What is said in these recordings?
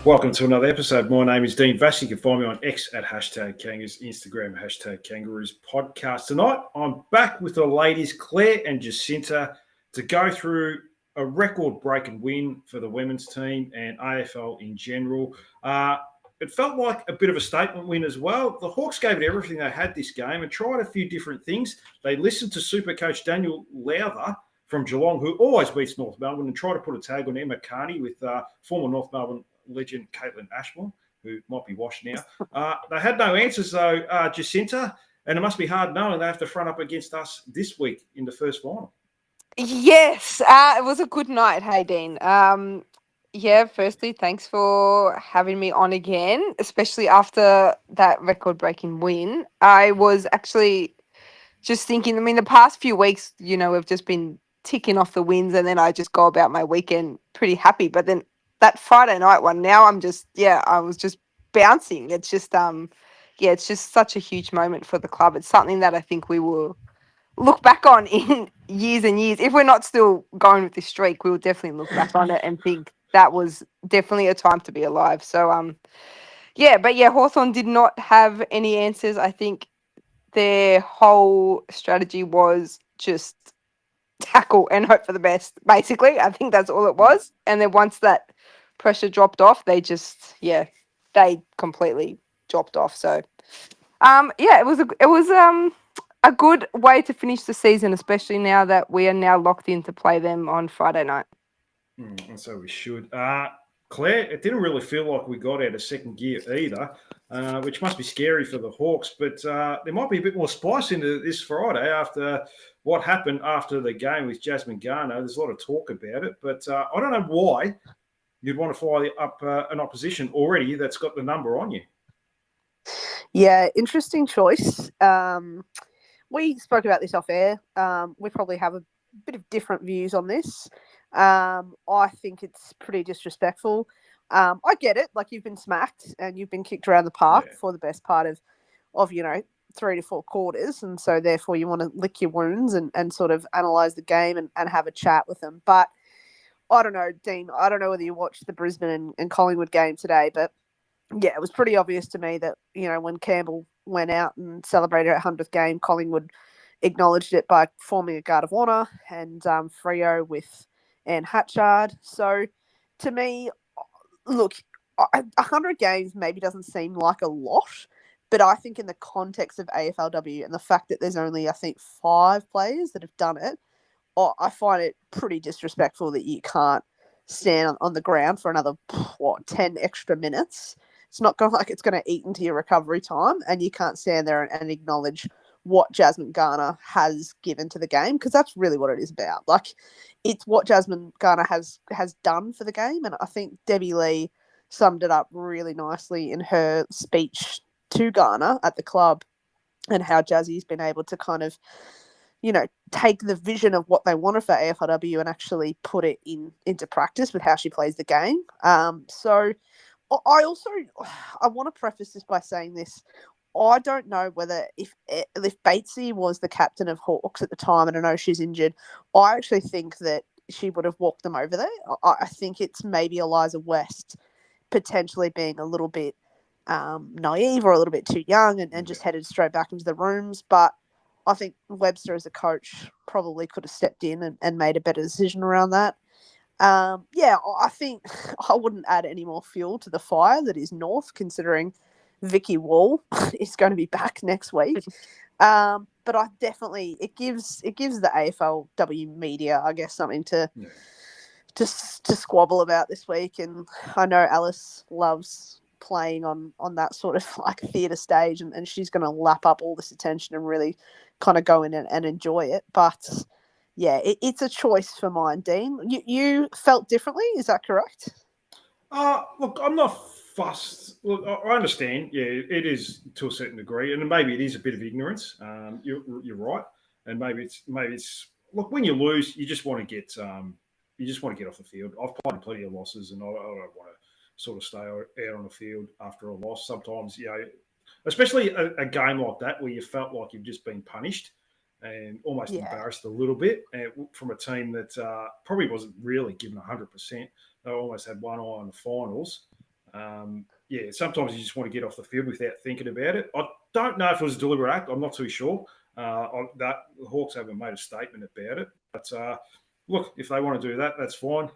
Welcome to another episode. My name is Dean Vass. You can find me on X at hashtag Kangaroos, Instagram hashtag Kangaroos podcast. Tonight, I'm back with the ladies, Claire and Jacinta, to go through a record-breaking win for the women's team and AFL in general. It felt like a bit of a statement win as well. The Hawks gave it everything they had this game and tried a few different things. They listened to Super Coach Daniel Lowther from Geelong, who always beats North Melbourne, and tried to put a tag on Emma Carney with former North Melbourne legend Caitlin Ashmore, who might be washed now. They had no answers, though, Jacinta, and it must be hard knowing they have to front up against us this week in the first final. Yes, it was a good night. Hey, Dean. Yeah, firstly, thanks for having me on again, especially after that record-breaking win. I was actually just thinking, I mean, the past few weeks, we've just been ticking off the wins, and then I just go about my weekend pretty happy. But then that Friday night one, now I was just bouncing. It's just such a huge moment for the club. It's something that I think we will look back on in years and years. If we're not still going with this streak, we will definitely look back on it and think that was definitely a time to be alive. So Hawthorn did not have any answers. I think their whole strategy was just tackle and hope for the best, basically. I think that's all it was. And then once that pressure dropped off, they completely dropped off. So it was a good way to finish the season, especially now that we are now locked in to play them on Friday night. And so we should. Claire, it didn't really feel like we got out of second gear either, which must be scary for the Hawks. But there might be a bit more spice into this Friday after what happened after the game with Jasmine Garner. There's a lot of talk about it, but I don't know why you'd want to fly up an opposition already that's got the number on you. Yeah, interesting choice. We spoke about this off air. We probably have a bit of different views on this. I think it's pretty disrespectful. I get it. Like, you've been smacked and you've been kicked around the park for the best part of 3 to 4 quarters. And so therefore you want to lick your wounds and sort of analyse the game and have a chat with them. But I don't know, Dean, I don't know whether you watched the Brisbane and Collingwood game today, but yeah, it was pretty obvious to me that, when Campbell went out and celebrated her 100th game, Collingwood acknowledged it by forming a guard of honour and Freo with Anne Hatchard. So to me, look, 100 games maybe doesn't seem like a lot, but I think in the context of AFLW and the fact that there's only, I think, 5 players that have done it, I find it pretty disrespectful that you can't stand on the ground for another, 10 extra minutes. It's not going like it's going to eat into your recovery time, and you can't stand there and acknowledge what Jasmine Garner has given to the game, because that's really what it is about. Like, it's what Jasmine Garner has done for the game, and I think Debbie Lee summed it up really nicely in her speech to Garner at the club, and how Jazzy's been able to kind of, take the vision of what they wanted for AFLW and actually put it into practice with how she plays the game. So I want to preface this by saying this. I don't know whether if Batesy was the captain of Hawks at the time, and I know she's injured, I actually think that she would have walked them over there. I think it's maybe Eliza West potentially being a little bit naive or a little bit too young and just headed straight back into the rooms. But I think Webster as a coach probably could have stepped in and made a better decision around that. I think I wouldn't add any more fuel to the fire that is North, considering Vicky Wall is going to be back next week. But I definitely it gives the AFLW media, I guess, something to squabble about this week. And I know Alice loves playing on that sort of like theatre stage, and she's going to lap up all this attention and really kind of go in and enjoy it. But yeah, it's a choice for mine, Dean. You felt differently, is that correct? Look, I'm not fussed. Look, I understand. Yeah, it is to a certain degree, and maybe it is a bit of ignorance. You're right, and maybe it's look, when you lose, you just want to get off the field. I've played plenty of losses, and I don't want to sort of stay out on the field after a loss. Sometimes, especially a game like that where you felt like you've just been punished and almost embarrassed a little bit from a team that probably wasn't really given 100%. They almost had one eye on the finals. Sometimes you just want to get off the field without thinking about it. I don't know if it was a deliberate act. I'm not too sure. The Hawks haven't made a statement about it. But look, if they want to do that, that's fine.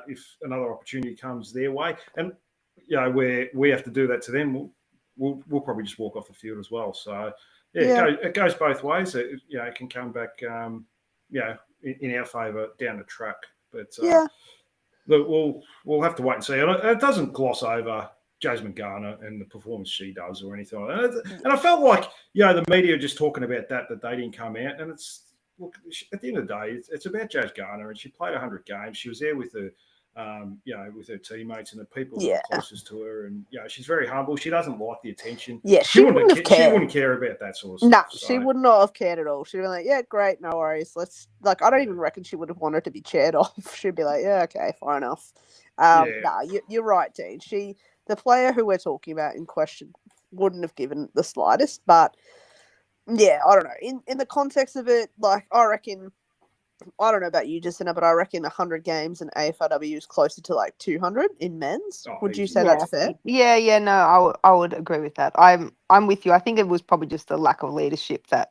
If another opportunity comes their way, and where we have to do that to them, we'll probably just walk off the field as well. So it goes both ways. It can come back, in our favour down the track. But we'll have to wait and see. And it doesn't gloss over Jasmine Garner and the performance she does or anything like that. And I felt like, the media just talking about that they didn't come out. And look, at the end of the day, it's about Jazz Garner, and she played 100 games. She was there with her, with her teammates and the people that are closest to her. And, she's very humble. She doesn't like the attention. Yeah, she wouldn't care. She wouldn't care about that sort of stuff. No, she would not have cared at all. She'd be like, yeah, great, no worries. I don't even reckon she would have wanted to be chaired off. She'd be like, yeah, okay, fine enough. You're right, Dean. The player who we're talking about in question wouldn't have given the slightest, but yeah, I don't know. In the context of it, I reckon, I don't know about you, Jacinta, but I reckon 100 games in AFLW is closer to 200 in men's. Would you say that's fair? Yeah, no, I would agree with that. I'm with you. I think it was probably just a lack of leadership that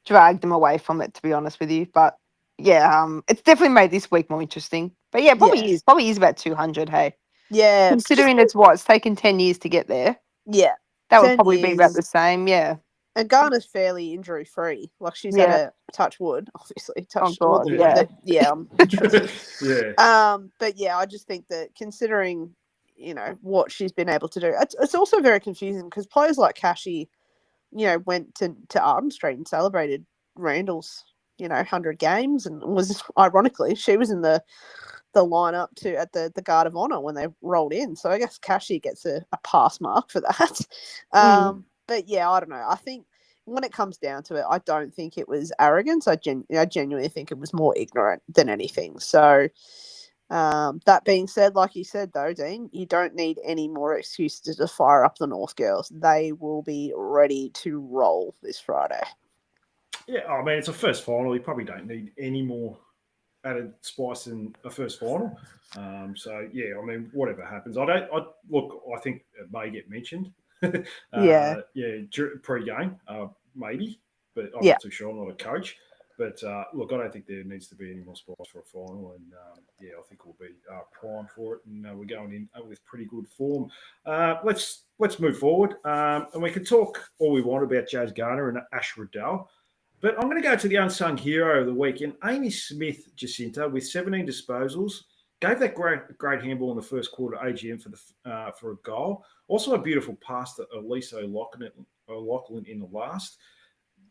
dragged them away from it, to be honest with you. But yeah, it's definitely made this week more interesting. But yeah, probably is about 200. Hey, yeah, considering it's taken 10 years to get there. Yeah, that would probably be about the same. Yeah. And Garner's fairly injury free. She's had a touch wood, obviously. Touch wood. Yeah. I'm interested. Yeah. But yeah, I just think that considering, what she's been able to do, it's also very confusing because players like Cashy, went to Arden Street and celebrated Randall's, 100 games, and was ironically she was in the lineup at the Guard of Honour when they rolled in. So I guess Cashy gets a pass mark for that. But yeah, I don't know. I think when it comes down to it, I don't think it was arrogance. I genuinely think it was more ignorant than anything. So that being said, like you said though, Dean, you don't need any more excuses to fire up the North girls. They will be ready to roll this Friday. Yeah, I mean, it's a first final. You probably don't need any more added spice in a first final. So yeah, I mean, whatever happens, I think it may get mentioned. Pre-game, maybe, but I'm not too sure. I'm not a coach, but I don't think there needs to be any more spice for a final, and I think we'll be primed for it, and we're going in with pretty good form. Let's move forward, and we can talk all we want about Jazz Garner and Ash Riddell. But I'm going to go to the unsung hero of the weekend, Amy Smith, Jacinta, with 17 disposals. Gave that great handball in the first quarter AGM for a goal. Also a beautiful pass to Elise O'Loughlin in the last.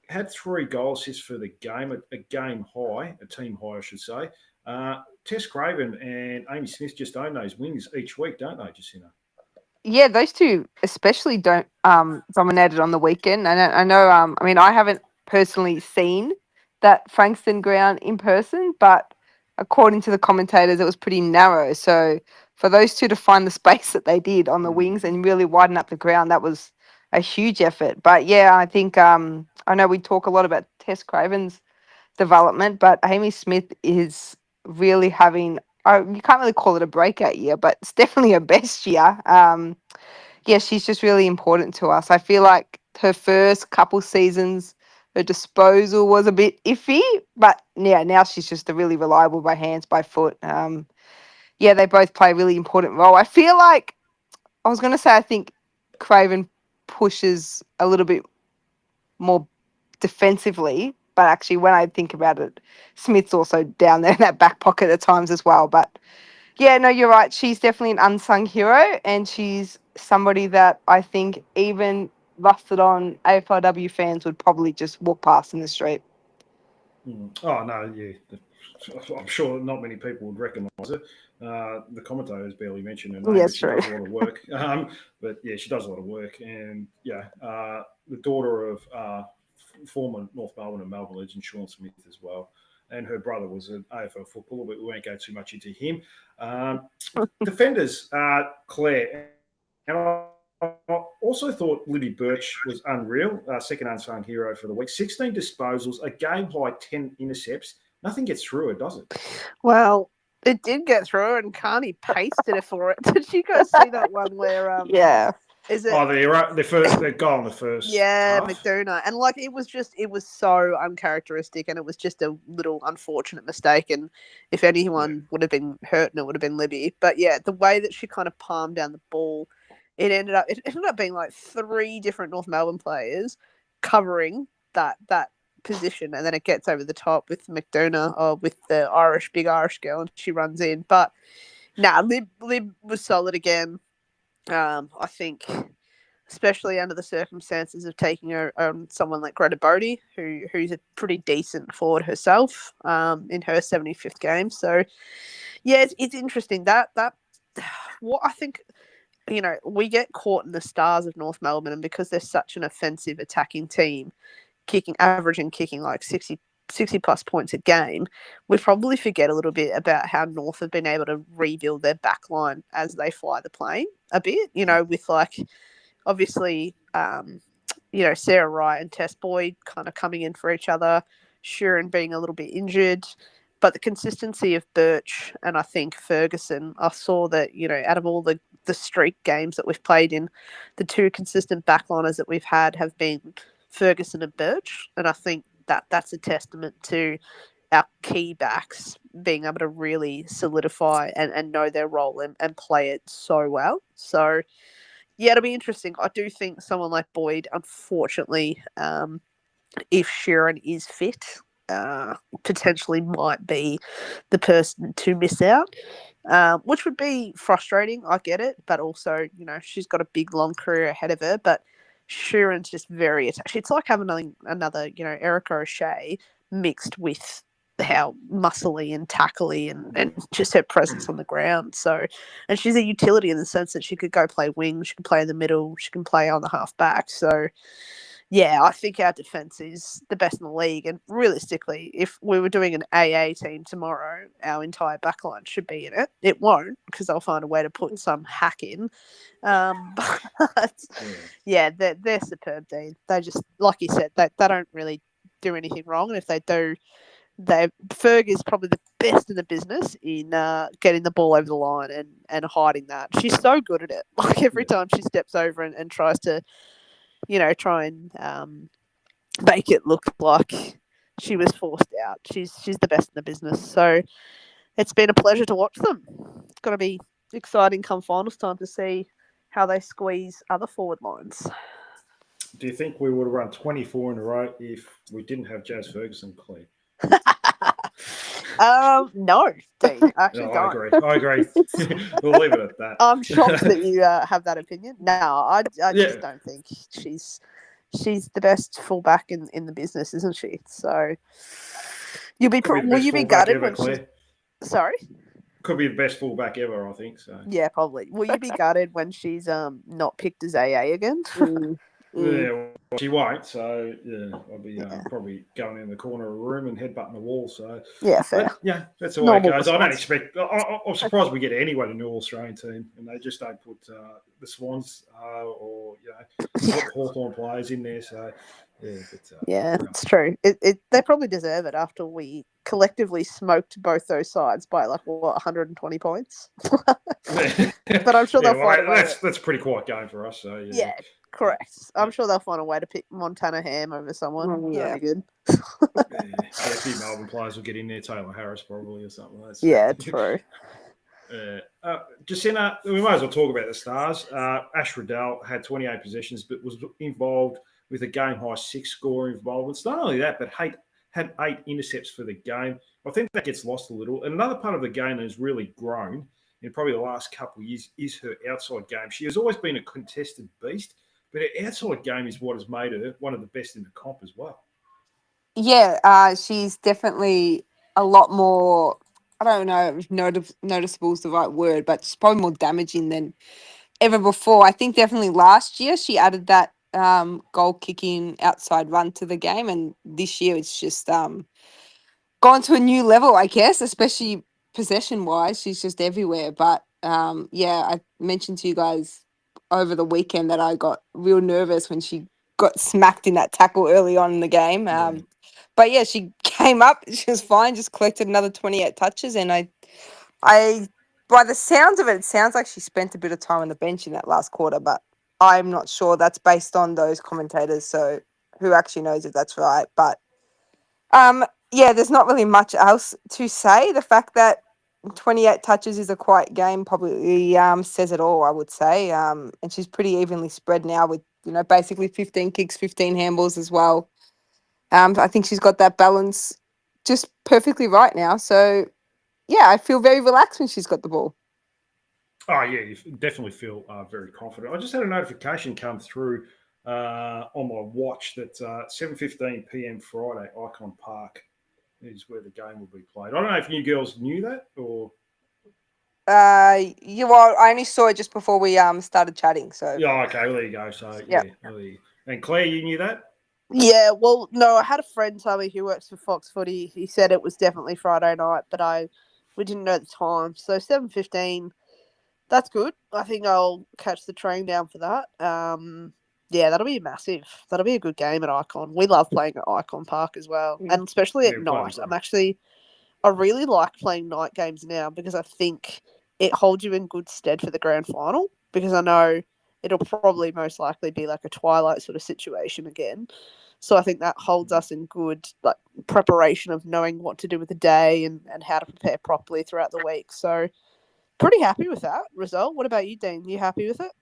Had 3 goal assists for the game, a game high, a team high, I should say. Tess Craven and Amy Smith just own those wings each week, don't they, Jacinta? Yeah, those two especially dominated on the weekend. And I know, I haven't personally seen that Frankston ground in person, but according to the commentators, it was pretty narrow. So for those two to find the space that they did on the wings and really widen up the ground, that was a huge effort. But yeah, I think I know we talk a lot about Tess Craven's development, but Amy Smith is really having, you can't really call it a breakout year, but it's definitely her best year. She's just really important to us. I feel like her first couple seasons, her disposal was a bit iffy, but yeah, now she's just a really reliable by hands, by foot. They both play a really important role. I feel like, I think Craven pushes a little bit more defensively, but actually when I think about it, Smith's also down there in that back pocket at times as well. But yeah, no, you're right. She's definitely an unsung hero, and she's somebody that I think even rusted on AFLW fans would probably just walk past in the street. Oh, no, yeah. I'm sure not many people would recognise it. The commentators barely mention her name, but she does a lot of work. But yeah, she does a lot of work. And the daughter of former North Melbourne and Melbourne legend Sean Smith as well. And her brother was an AFL footballer, but we won't go too much into him. Defenders, Claire. And I also thought Libby Birch was unreal, second unsung hero for the week. 16 disposals, a game high 10 intercepts. Nothing gets through her, does it? Well, It did get through, and Carney pasted it for it. Did you guys see that one where Yeah. is it? Oh, the goal in the first. Yeah, half. McDonough, and like it was so uncharacteristic, and it was just a little unfortunate mistake. And if anyone would have been hurt, it would have been Libby. But yeah, the way that she kind of palmed down the ball, it ended up being like 3 different North Melbourne players covering that position, and then it gets over the top with McDonough or with the big Irish girl, and she runs in. But Lib was solid again. I think, especially under the circumstances of taking someone like Greta Bodie, who's a pretty decent forward herself, in her 75th game. So yeah, it's interesting that what I think. We get caught in the stars of North Melbourne, and because they're such an offensive attacking team, averaging kicking like 60 plus points a game, we probably forget a little bit about how North have been able to rebuild their backline as they fly the plane a bit, with like obviously Sarah Wright and Tess Boyd kind of coming in for each other, Sheeran being a little bit injured, but the consistency of Birch and I think Ferguson, I saw that, out of all the streak games that we've played in, the 2 consistent backliners that we've had have been Ferguson and Birch, and I think that's a testament to our key backs being able to really solidify and know their role and play it so well. So yeah, it'll be interesting. I do think someone like Boyd, unfortunately, if Sheeran is fit, potentially might be the person to miss out, which would be frustrating. I get it, but also, she's got a big, long career ahead of her. But Sheeran's just very attached. It's like having another, Erica O'Shea mixed with how muscly and tackly and just her presence on the ground. So, and she's a utility in the sense that she could go play wing, she can play in the middle, she can play on the half back. So yeah, I think our defense is the best in the league. And realistically, if we were doing an AA team tomorrow, our entire backline should be in it. It won't, because they'll find a way to put some hack in. But yeah, they're superb, Dean. They just, like you said, they don't really do anything wrong. And if they do, Ferg is probably the best in the business in getting the ball over the line and hiding that. She's so good at it. Like every time she steps over and tries to, try and make it look like she was forced out. She's the best in the business. So it's been a pleasure to watch them. It's going to be exciting come finals time to see how they squeeze other forward lines. Do you think we would have run 24 in a row if we didn't have Jazz Ferguson, Claire? No, Dean. Actually, no, I agree. We'll leave it at that. I'm shocked that you have that opinion. No, I just don't think she's the best fullback in the business, isn't she? So will you be gutted when she's... Sorry? Could be the best fullback ever, I think. So yeah, probably. Will you be gutted when she's not picked as AA again? Yeah, well, she won't. So yeah, I'll be probably going in the corner of a room and headbutting the wall. So yeah, fair. But, yeah, that's the way it goes. I don't expect. I'm surprised we get anyone in the All Australian team, and they just don't put the Swans or Hawthorn players in there. So yeah, it's true. They probably deserve it after we collectively smoked both those sides by 120 points. But I'm sure they'll find a way. That's a pretty quiet game for us. So yeah. Correct. I'm sure they'll find a way to pick Montana Ham over someone. Yeah, that'd be good. A few Melbourne players will get in there. Taylor Harris probably or something like that. Yeah, true. Jacinta, we might as well talk about the Stars. Ash Riddell had 28 possessions, but was involved with a game-high 6 score involvement. It's not only that, but had 8 intercepts for the game. I think that gets lost a little. And another part of the game that has really grown in probably the last couple of years is her outside game. She has always been a contested beast, but her outside game is what has made her one of the best in the comp as well. Yeah, she's definitely a lot more, I don't know if noticeable is the right word, but she's probably more damaging than ever before. I think definitely last year she added that goal kicking outside run to the game, and this year it's just gone to a new level, I guess, especially possession-wise. She's just everywhere. But, I mentioned to you guys over the weekend that I got real nervous when she got smacked in that tackle early on in the game. But, yeah, she came up. She was fine, just collected another 28 touches, and I By the sounds of it, it sounds like she spent a bit of time on the bench in that last quarter, but I'm not sure. That's based on those commentators, so who actually knows if that's right? But yeah, there's not really much else to say. The fact that 28 touches is a quiet game probably says it all, I would say. And she's pretty evenly spread now with, basically 15 kicks, 15 handballs as well. I think she's got that balance just perfectly right now. So, yeah, I feel very relaxed when she's got the ball. Oh, yeah, you definitely feel very confident. I just had a notification come through on my watch that 7:15 p.m. Friday, Icon Park is where the game will be played. I don't know if you girls knew that or... Well, I only saw it just before we started chatting. So Yeah, okay, well, there you go. So, yeah. And Claire, you knew that? Yeah, well, no, I had a friend tell me who works for Fox Footy. He said it was definitely Friday night, but we didn't know the time. So 7:15, that's good. I think I'll catch the train down for that. Yeah, that'll be massive. That'll be a good game at Icon. We love playing at Icon Park as well, and especially at night. I really like playing night games now because I think it holds you in good stead for the grand final, because I know it'll probably most likely be like a twilight sort of situation again. So I think that holds us in good preparation of knowing what to do with the day and how to prepare properly throughout the week. So pretty happy with that result. What about you, Dean? You happy with it?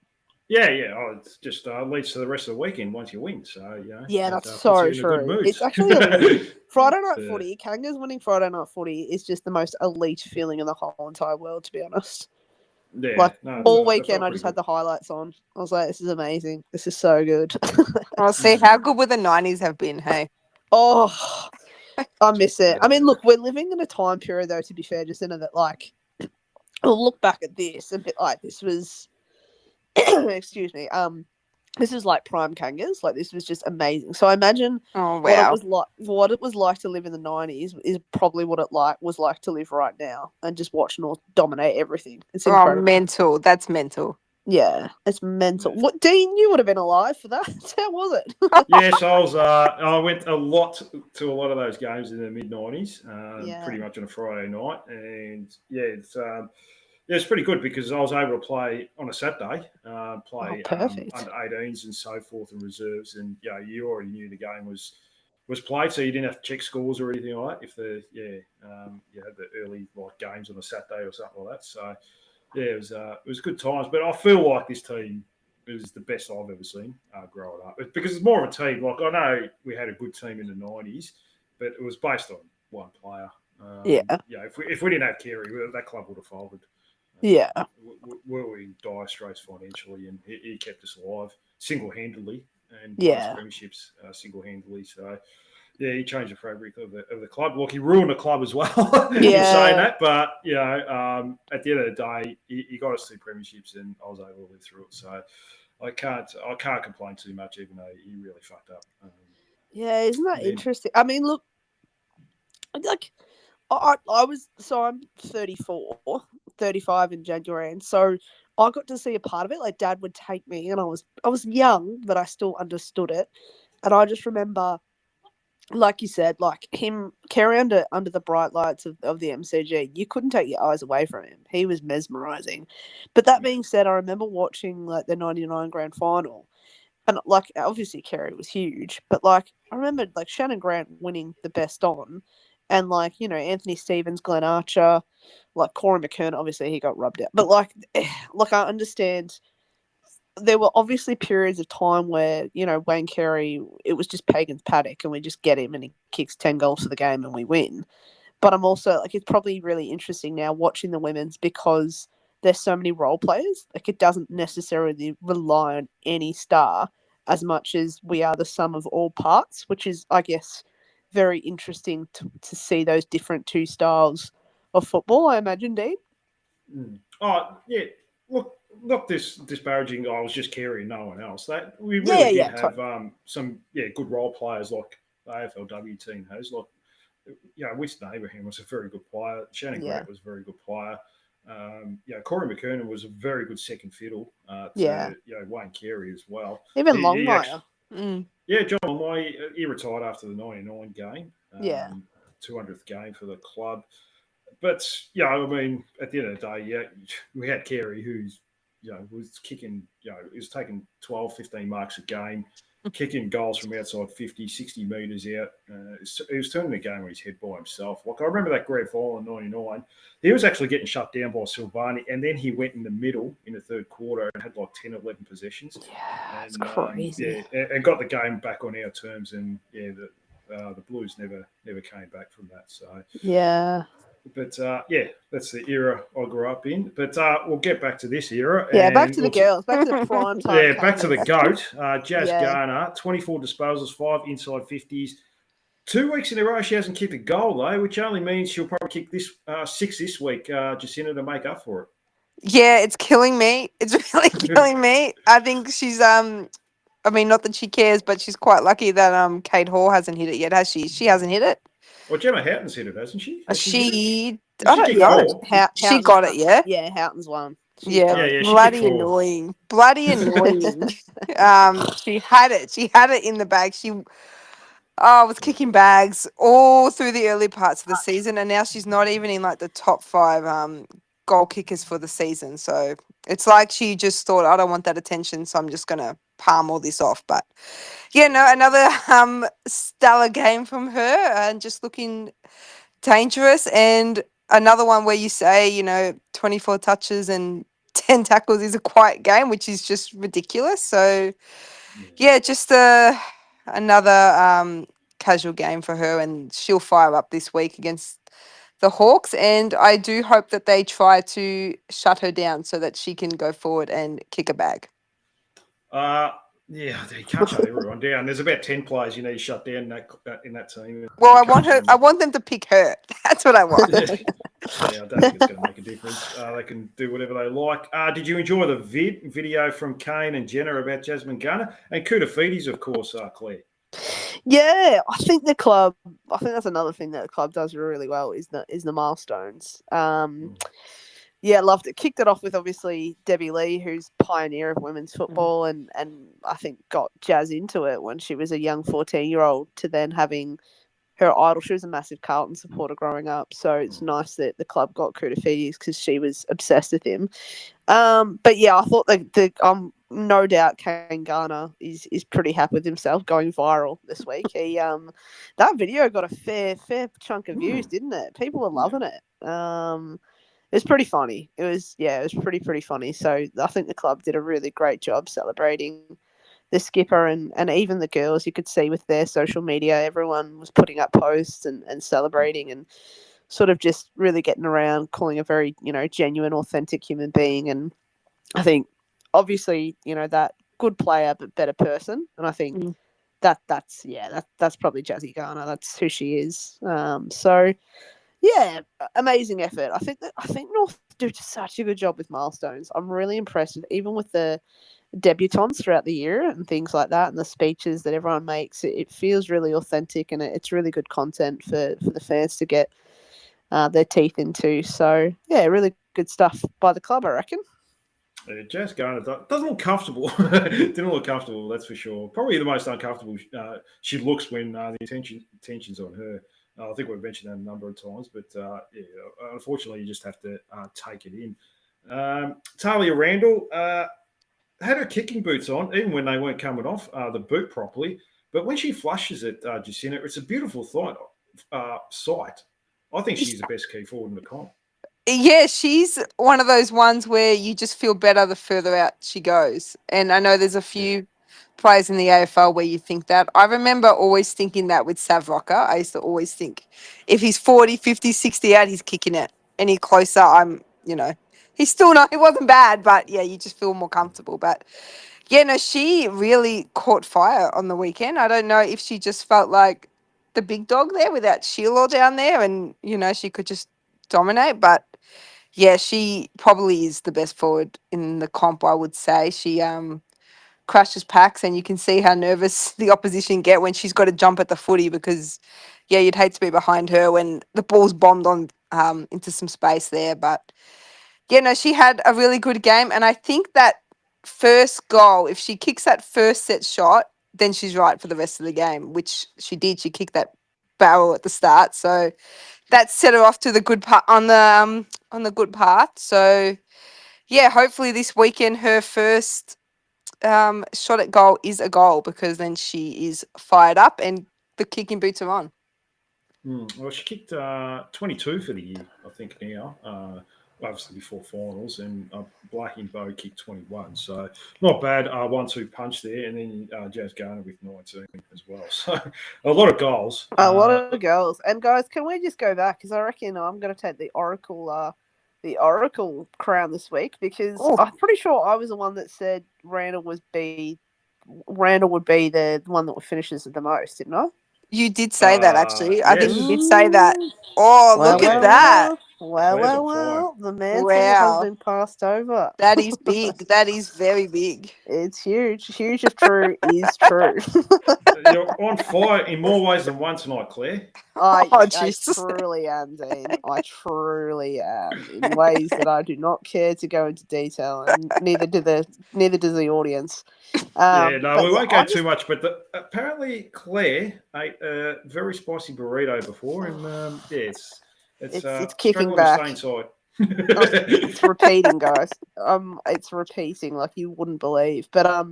Yeah. Oh, it's just leads to the rest of the weekend once you win. So, yeah, that's so true. It's actually elite. Friday night footy, Kangas winning Friday night footy is just the most elite feeling in the whole entire world, to be honest. Yeah, all weekend I just had the highlights on. I was like, this is amazing. This is so good. I'll see how good would the 90s have been, hey? Oh, I miss it. I mean, look, we're living in a time period, though, to be fair, just in that, we'll look back at this a bit like this was, excuse me, this is like prime Kangas. This was just amazing. So I imagine what it was like to live in the 90s is probably what it was like to live right now and just watch North dominate everything. It's incredible. Mental. That's mental. Yeah, it's mental. What, Dean, you would have been alive for that. How was it? Yes, I went to a lot of those games in the mid-90s, pretty much on a Friday night. And, it's pretty good because I was able to play on a Saturday, under 18s and so forth and reserves. And, you already knew the game was played, so you didn't have to check scores or anything like that you had the early games on a Saturday or something like that. So, it was good times. But I feel like this team is the best I've ever seen growing up. Because it's more of a team. I know we had a good team in the 90s, but it was based on one player. If we didn't have Carey, that club would have folded. Yeah. We were in dire straits financially, and he kept us alive single-handedly and premierships single-handedly. So, he changed the fabric of the club. Look, he ruined the club as well in saying that. But, at the end of the day, he got us 2 premierships and I was able to live through it. So I can't complain too much, even though he really fucked up. Isn't that interesting? I mean, look, I'm 34, 35 in January, and so I got to see a part of it. Dad would take me, and I was young, but I still understood it. And I just remember, like you said, him carry under the bright lights of the MCG, you couldn't take your eyes away from him. He was mesmerizing. But that being said, I remember watching the 99 grand final, and obviously Carey was huge, but I remember Shannon Grant winning the best on, and Anthony Stevens, Glenn Archer, Corey McKernan, obviously he got rubbed out. But I understand there were obviously periods of time where, Wayne Carey, it was just Pagan's paddock and we just get him and he kicks 10 goals for the game and we win. But I'm also it's probably really interesting now watching the women's because there's so many role players. It doesn't necessarily rely on any star as much as we are the sum of all parts, which is, I guess, very interesting to see those different 2 styles of football, I imagine, Dean. Oh, yeah. Look, not disparaging. I was just Carey, no one else. That we really did have some good role players like the AFLW team has. Winston Abraham was a very good player. Shannon Grant was a very good player. Corey McKernan was a very good second fiddle to Wayne Carey as well. Even Longmire. John Longmire, he retired after the 99 game. 200th game for the club. But yeah, I mean, at the end of the day, yeah, we had Carey who's was kicking, he was taking 12, 15 marks a game, kicking goals from outside 50, 60 metres out. He was turning the game on his head by himself. Like I remember that grand final in '99. He was actually getting shut down by Silvani, and then he went in the middle in the third quarter and had like 10, 11 possessions. Yeah, it's And crazy. and got the game back on our terms. And yeah, the Blues never came back from that. So Yeah. but yeah, that's the era I grew up in. But we'll get back to this era. Yeah, back And to the girls, back to the prime time. yeah, back to the Kangas. GOAT, Jazz Yeah. Garner, 24 disposals, 5 inside 50s. 2 weeks in a row, she hasn't kicked a goal, though, which only means she'll probably kick 6 this week, Jacinta, to make up for it. Yeah, it's killing me. It's really killing me. I think she's I mean, not that she cares, but she's quite lucky that Kate Hall hasn't hit it yet, has she? She hasn't hit it. Well, Gemma Houghton's hit it, hasn't she? Has she hit it? She, Did I she don't kick know. four? She got it, yeah. Yeah, Houghton's one. Yeah, Yeah, she bloody kicked 4. annoying. Bloody annoying. She had it. She had it in the bag. She was kicking bags all through the early parts of the season, and now she's not even in like the top 5 goal kickers for the season. So it's like she just thought, I don't want that attention, so I'm just gonna palm all this off. But yeah, no, another stellar game from her, and just looking dangerous. And another one where you say, 24 touches and 10 tackles is a quiet game, which is just ridiculous. So yeah, just another casual game for her, and she'll fire up this week against the Hawks. And I do hope that they try to shut her down so that she can go forward and kick a bag. Yeah, you can't shut everyone down. There's about 10 players you need to shut down in that team. Well, I want them to pick her. That's what I want. Yeah, I don't think it's going to make a difference. They can do whatever they like. Did you enjoy the video from Kane and Jenna about Jasmine Garner and Koutoufides, of course, Claire? Yeah, I think that's another thing that the club does really well is the milestones. Yeah, loved it. Kicked it off with obviously Debbie Lee, who's pioneer of women's football, and I think got Jazz into it when she was a young 14-year-old to then having her idol. She was a massive Carlton supporter growing up, so it's nice that the club got Koutoufides because she was obsessed with him. But yeah, I thought no doubt Kane Garner is pretty happy with himself going viral this week. He that video got a fair chunk of views, didn't it? People were loving it. It was pretty funny. It was pretty funny. So I think the club did a really great job celebrating the skipper and even the girls. You could see with their social media, everyone was putting up posts and celebrating and sort of just really getting around, calling a very, genuine, authentic human being. And I think obviously, that good player but better person. And I think that's probably Jazzy Garner. That's who she is. So yeah, amazing effort. I think North do such a good job with milestones. I'm really impressed even with the debutantes throughout the year and things like that, and the speeches that everyone makes. It feels really authentic, and it's really good content for the fans to get their teeth into. So yeah, really good stuff by the club, I reckon. Jazz Garner doesn't look comfortable. Didn't look comfortable, that's for sure. Probably the most uncomfortable she looks when the attention's on her. I think we've mentioned that a number of times, but yeah, unfortunately, you just have to take it in. Talia Randall had her kicking boots on, even when they weren't coming off the boot properly. But when she flushes it, Jacinta, it's a beautiful sight. I think she's the best key forward in the comp. Yeah, she's one of those ones where you just feel better the further out she goes. And I know there's a few players in the AFL where you think that. I remember always thinking that with Sav Rocker. I used to always think if he's 40, 50, 60 out, he's kicking it. Any closer, he's still not, he wasn't bad, but yeah, you just feel more comfortable. But yeah, no, she really caught fire on the weekend. I don't know if she just felt like the big dog there without Sheila down there and, she could just dominate. But yeah, she probably is the best forward in the comp, I would say. She crashes packs, and you can see how nervous the opposition get when she's got to jump at the footy because, yeah, you'd hate to be behind her when the ball's bombed on into some space there. But, yeah, no, she had a really good game, and I think that first goal, if she kicks that first set shot, then she's right for the rest of the game, which she did. She kicked that barrel at the start. So, that set her off to the good part on the good path. So yeah, hopefully this weekend her first shot at goal is a goal, because then she is fired up and the kicking boots are on. Well, she kicked 22 for the year, I think, now. Obviously before finals, and Blackie and Bo kicked 21. So not bad. 1-2 punch there, and then Jazz Garner with 19 as well. So a lot of goals. A lot of goals. And guys, can we just go back? Because I reckon I'm going to take the Oracle crown this week, because I'm pretty sure I was the one that said Randall would be the one that finishes the most, didn't I? You did say that, actually. I think yes. you did say that. Oh, look at that. Well. The man Wow. has been passed over. That is big. That is very big. It's huge. Huge if true is true. You're on fire in more ways than one tonight, Claire. I Jesus. truly am, Dean. I truly am, in ways that I do not care to go into detail, and neither does the audience. We won't go too much, but apparently Claire ate a very spicy burrito before, and it's kicking back. Inside. It's repeating, guys. It's repeating like you wouldn't believe. But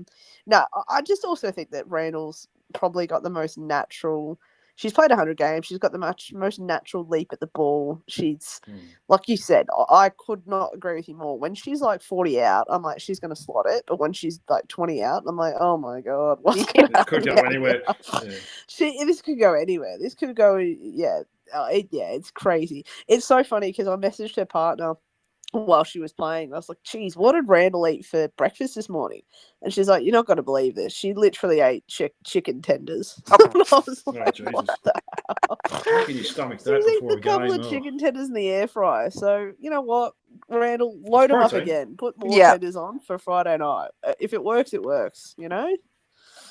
no, I just also think that Randall's probably got the most natural. She's played 100 games. She's got the most natural leap at the ball. She's, like you said, I could not agree with you more. When she's like 40 out, I'm like, she's going to slot it. But when she's like 20 out, I'm like, oh my God, what's going to could go anywhere. Yeah. This could go anywhere. This could go, it's crazy. It's so funny because I messaged her partner while she was playing. I was like, geez, what did Randall eat for breakfast this morning? And she's like, you're not going to believe this. She literally ate chicken tenders. I was like, Jesus. what the hell? How can you stomach that She's before eaten a couple of chicken tenders in the air fryer. So, you know what, Randall, load them up again. Put more tenders on for Friday night. If it works, it works, you know?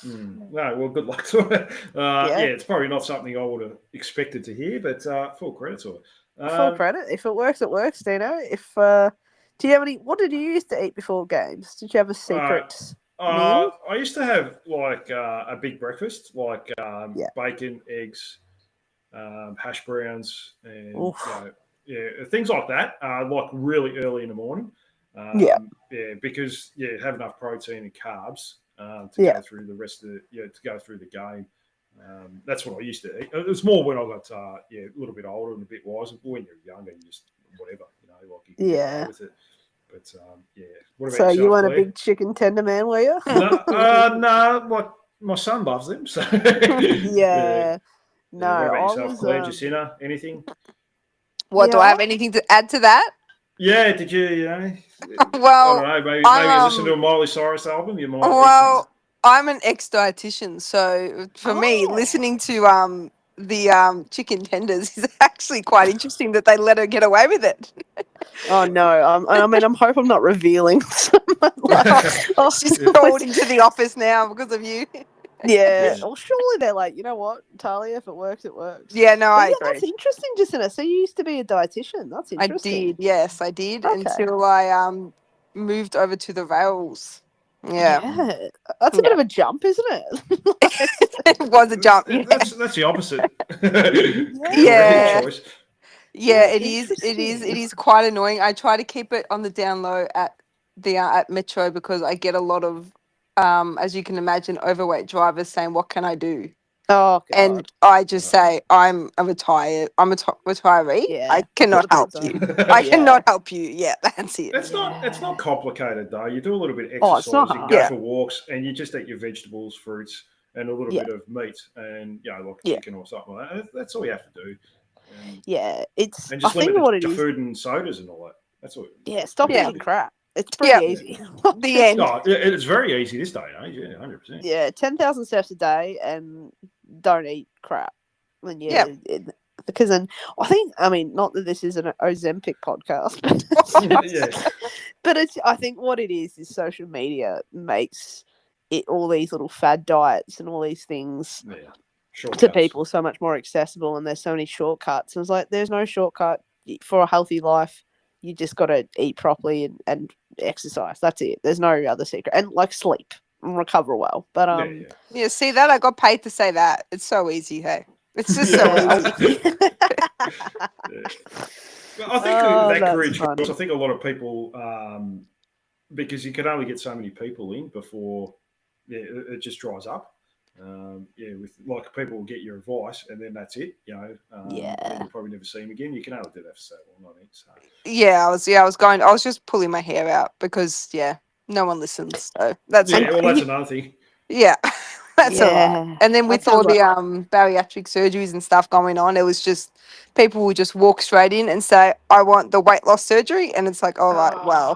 No, well, good luck to it. It's probably not something I would have expected to hear, but full credit to it. Full credit. If it works, it works, Dino. Do you have any? What did you used to eat before games? Did you have a secret meal? I used to have like a big breakfast, like bacon, eggs, hash browns, and things like that. Like really early in the morning. Because have enough protein and carbs to go through the rest of to go through the game. That's what I used to eat. It was more when I got a little bit older and a bit wiser. When you're younger, you just whatever, like you can get away with it. But what about so yourself, you weren't Claire? a big chicken tender man, were you? No. My son loves them. So No, what about yourself, I was Claire, Jacinta? Anything? What, do I have anything to add to that? Yeah, did you? Well, I don't know. Maybe you listen to a Miley Cyrus album. You might. I'm an ex-dietitian, so for me, listening to the chicken tenders is actually quite interesting that they let her get away with it. Oh no! I'm hope I'm not revealing. She's called into the office now because of you. Yeah. Well, surely they're like, you know what, Talia, if it works, it works. Yeah, no, I agree. That's interesting, Jacinta. So you used to be a dietitian. That's interesting. I did, yes, I did, until I moved over to the rails. Yeah. That's a bit of a jump, isn't it? It was a jump. Yeah. That's the opposite. Yeah. Choice. Yeah, it is. It is quite annoying. I try to keep it on the down low at the at Metro, because I get a lot of, as you can imagine, overweight drivers saying, "What can I do?" Oh, God. And I just say, I'm a retiree. Yeah. I cannot help you. I cannot help you. Yeah, that's it. It's not complicated though. You do a little bit of exercise, it's not you can go for walks, and you just eat your vegetables, fruits, and a little bit of meat, and like chicken or something like that. That's all you have to do. It's. And just I think limit what it the is. food and sodas and all that. That's all. Yeah, stop eating crap. It's pretty easy. The end. No, it's very easy this day and age. Yeah, 100%. Yeah, 10,000 steps a day and don't eat crap. And because then not that this is an Ozempic podcast, but I think what it is social media makes it all these little fad diets and all these things to people so much more accessible, and there's so many shortcuts. And it's like there's no shortcut for a healthy life. You just got to eat properly and exercise. That's it. There's no other secret. And like sleep and recover well. But see that? I got paid to say that. It's so easy, hey. It's just so Yeah. easy. Yeah. Well, I think Oh, that that's career funny. choice, I think a lot of people, because you can only get so many people in before it just dries up. With like people will get your advice and then that's it, and Yeah. you'll probably never see them again. You can only do that for so long, I think. So, I was just pulling my hair out because no one listens. So that's all yeah, right. well, that's another thing. Yeah. That's all right. Yeah. And then That with all sounds the like bariatric surgeries and stuff going on, it was just people would just walk straight in and say, I want the weight loss surgery, and it's like, all right, well,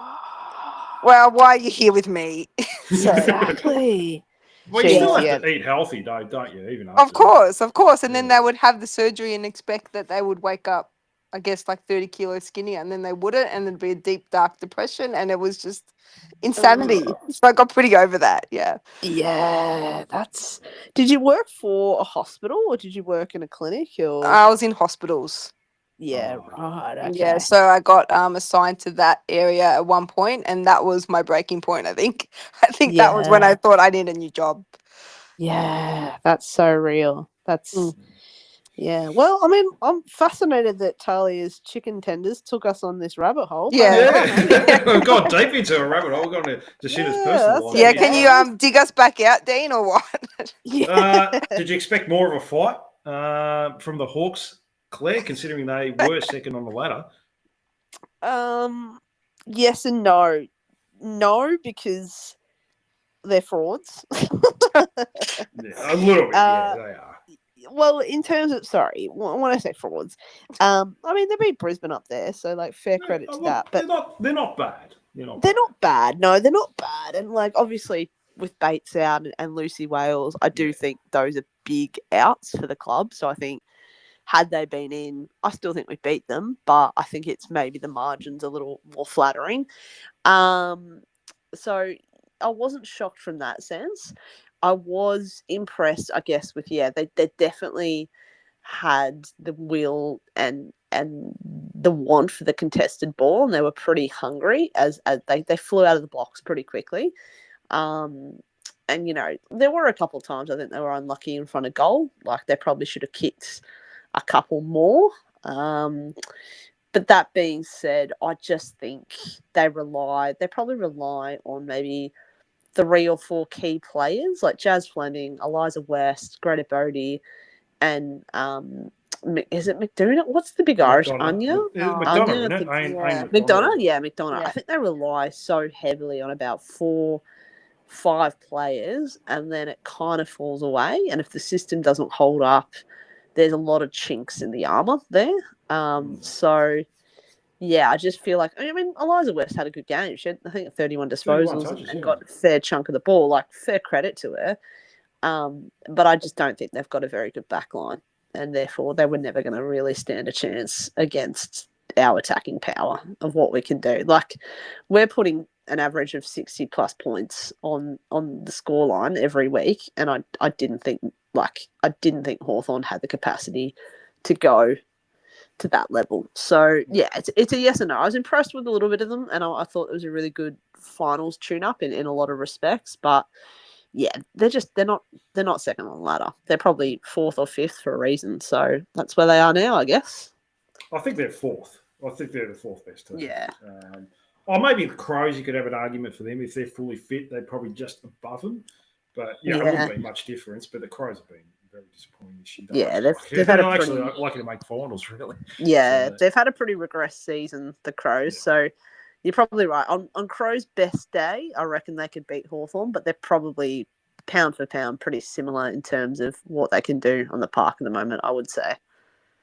why are you here with me? So Exactly. Well, you still Jeez, have yeah. to eat healthy, though, don't you? Even of after course, of course. And then Yeah. they would have the surgery and expect that they would wake up, I guess, like 30 kilos skinnier, and then they wouldn't, and there'd be a deep, dark depression, and it was just insanity. So I got pretty over that. Yeah. Yeah, that's. Did you work for a hospital or did you work in a clinic or? I was in hospitals. Yeah, Oh. right. Yeah, Okay. so I got assigned to that area at one point, and that was my breaking point. I think. I think that was when I Yeah. thought I need a new job. Yeah, that's so real. That's Mm. yeah. Well, I mean, I'm fascinated that Talia's chicken tenders took us on this rabbit hole. But Yeah. well, hey. Yeah, we've gone deep into a rabbit hole. We've gone to Jacinta's Yeah, personal that's life. Yeah, it. can Here, you Yeah. dig us back out, Dean, or what? Yeah. Did you expect more of a fight from the Hawks, Claire, considering they were second on the ladder? Yes and no. No, because they're frauds. Yeah, a little bit. Yeah, they are. Well, in terms of when I say frauds, I mean they beat Brisbane up there, so like fair Yeah, credit to look, that. But they're not bad. They're not. they're Bad. not bad. No, they're not bad. And like obviously with Bates out and Lucy Wales, I do Yeah. think those are big outs for the club. So I think had they been in, I still think we beat them, but I think it's maybe the margins a little more flattering. So I wasn't shocked from that sense. I was impressed, I guess, with they definitely had the will and the want for the contested ball, and they were pretty hungry as they flew out of the blocks pretty quickly. And there were a couple of times I think they were unlucky in front of goal. Like they probably should have kicked a couple more. But that being said, I just think they probably rely on maybe 3 or 4 key players like Jazz Fleming, Eliza West, Greta Bodie, and is it McDonough? What's the big Irish? Anya? McDonough, Anya, isn't it? Yeah. McDonough? Yeah, McDonough. Yeah. I think they rely so heavily on about 4, 5 players, and then it kind of falls away. And if the system doesn't hold up, there's a lot of chinks in the armour there. So yeah, I just feel like I mean Eliza West had a good game. She had I think 31 disposals 31 touches, and yeah. got a fair chunk of the ball. Like fair credit to her. But I just don't think they've got a very good back line, and therefore they were never going to really stand a chance against our attacking power of what we can do. Like we're putting an average of 60 plus points on the scoreline every week, and I didn't think Hawthorn had the capacity to go to that level. So yeah, it's a yes and no. I was impressed with a little bit of them, and I thought it was a really good finals tune up in a lot of respects. But yeah, they're not second on the ladder. They're probably 4th or 5th for a reason. So that's where they are now, I guess. I think they're 4th. I think they're the 4th best team. Yeah. Or maybe the Crows, you could have an argument for them. If they're fully fit, they're probably just above them. But it wouldn't be much difference. But the Crows have been very disappointing this year. Yeah, they're actually lucky to make finals, really. Yeah, So, they've had a pretty regressed season, the Crows. Yeah. So you're probably right. On Crows' best day, I reckon they could beat Hawthorn, but they're probably pound for pound pretty similar in terms of what they can do on the park at the moment, I would say.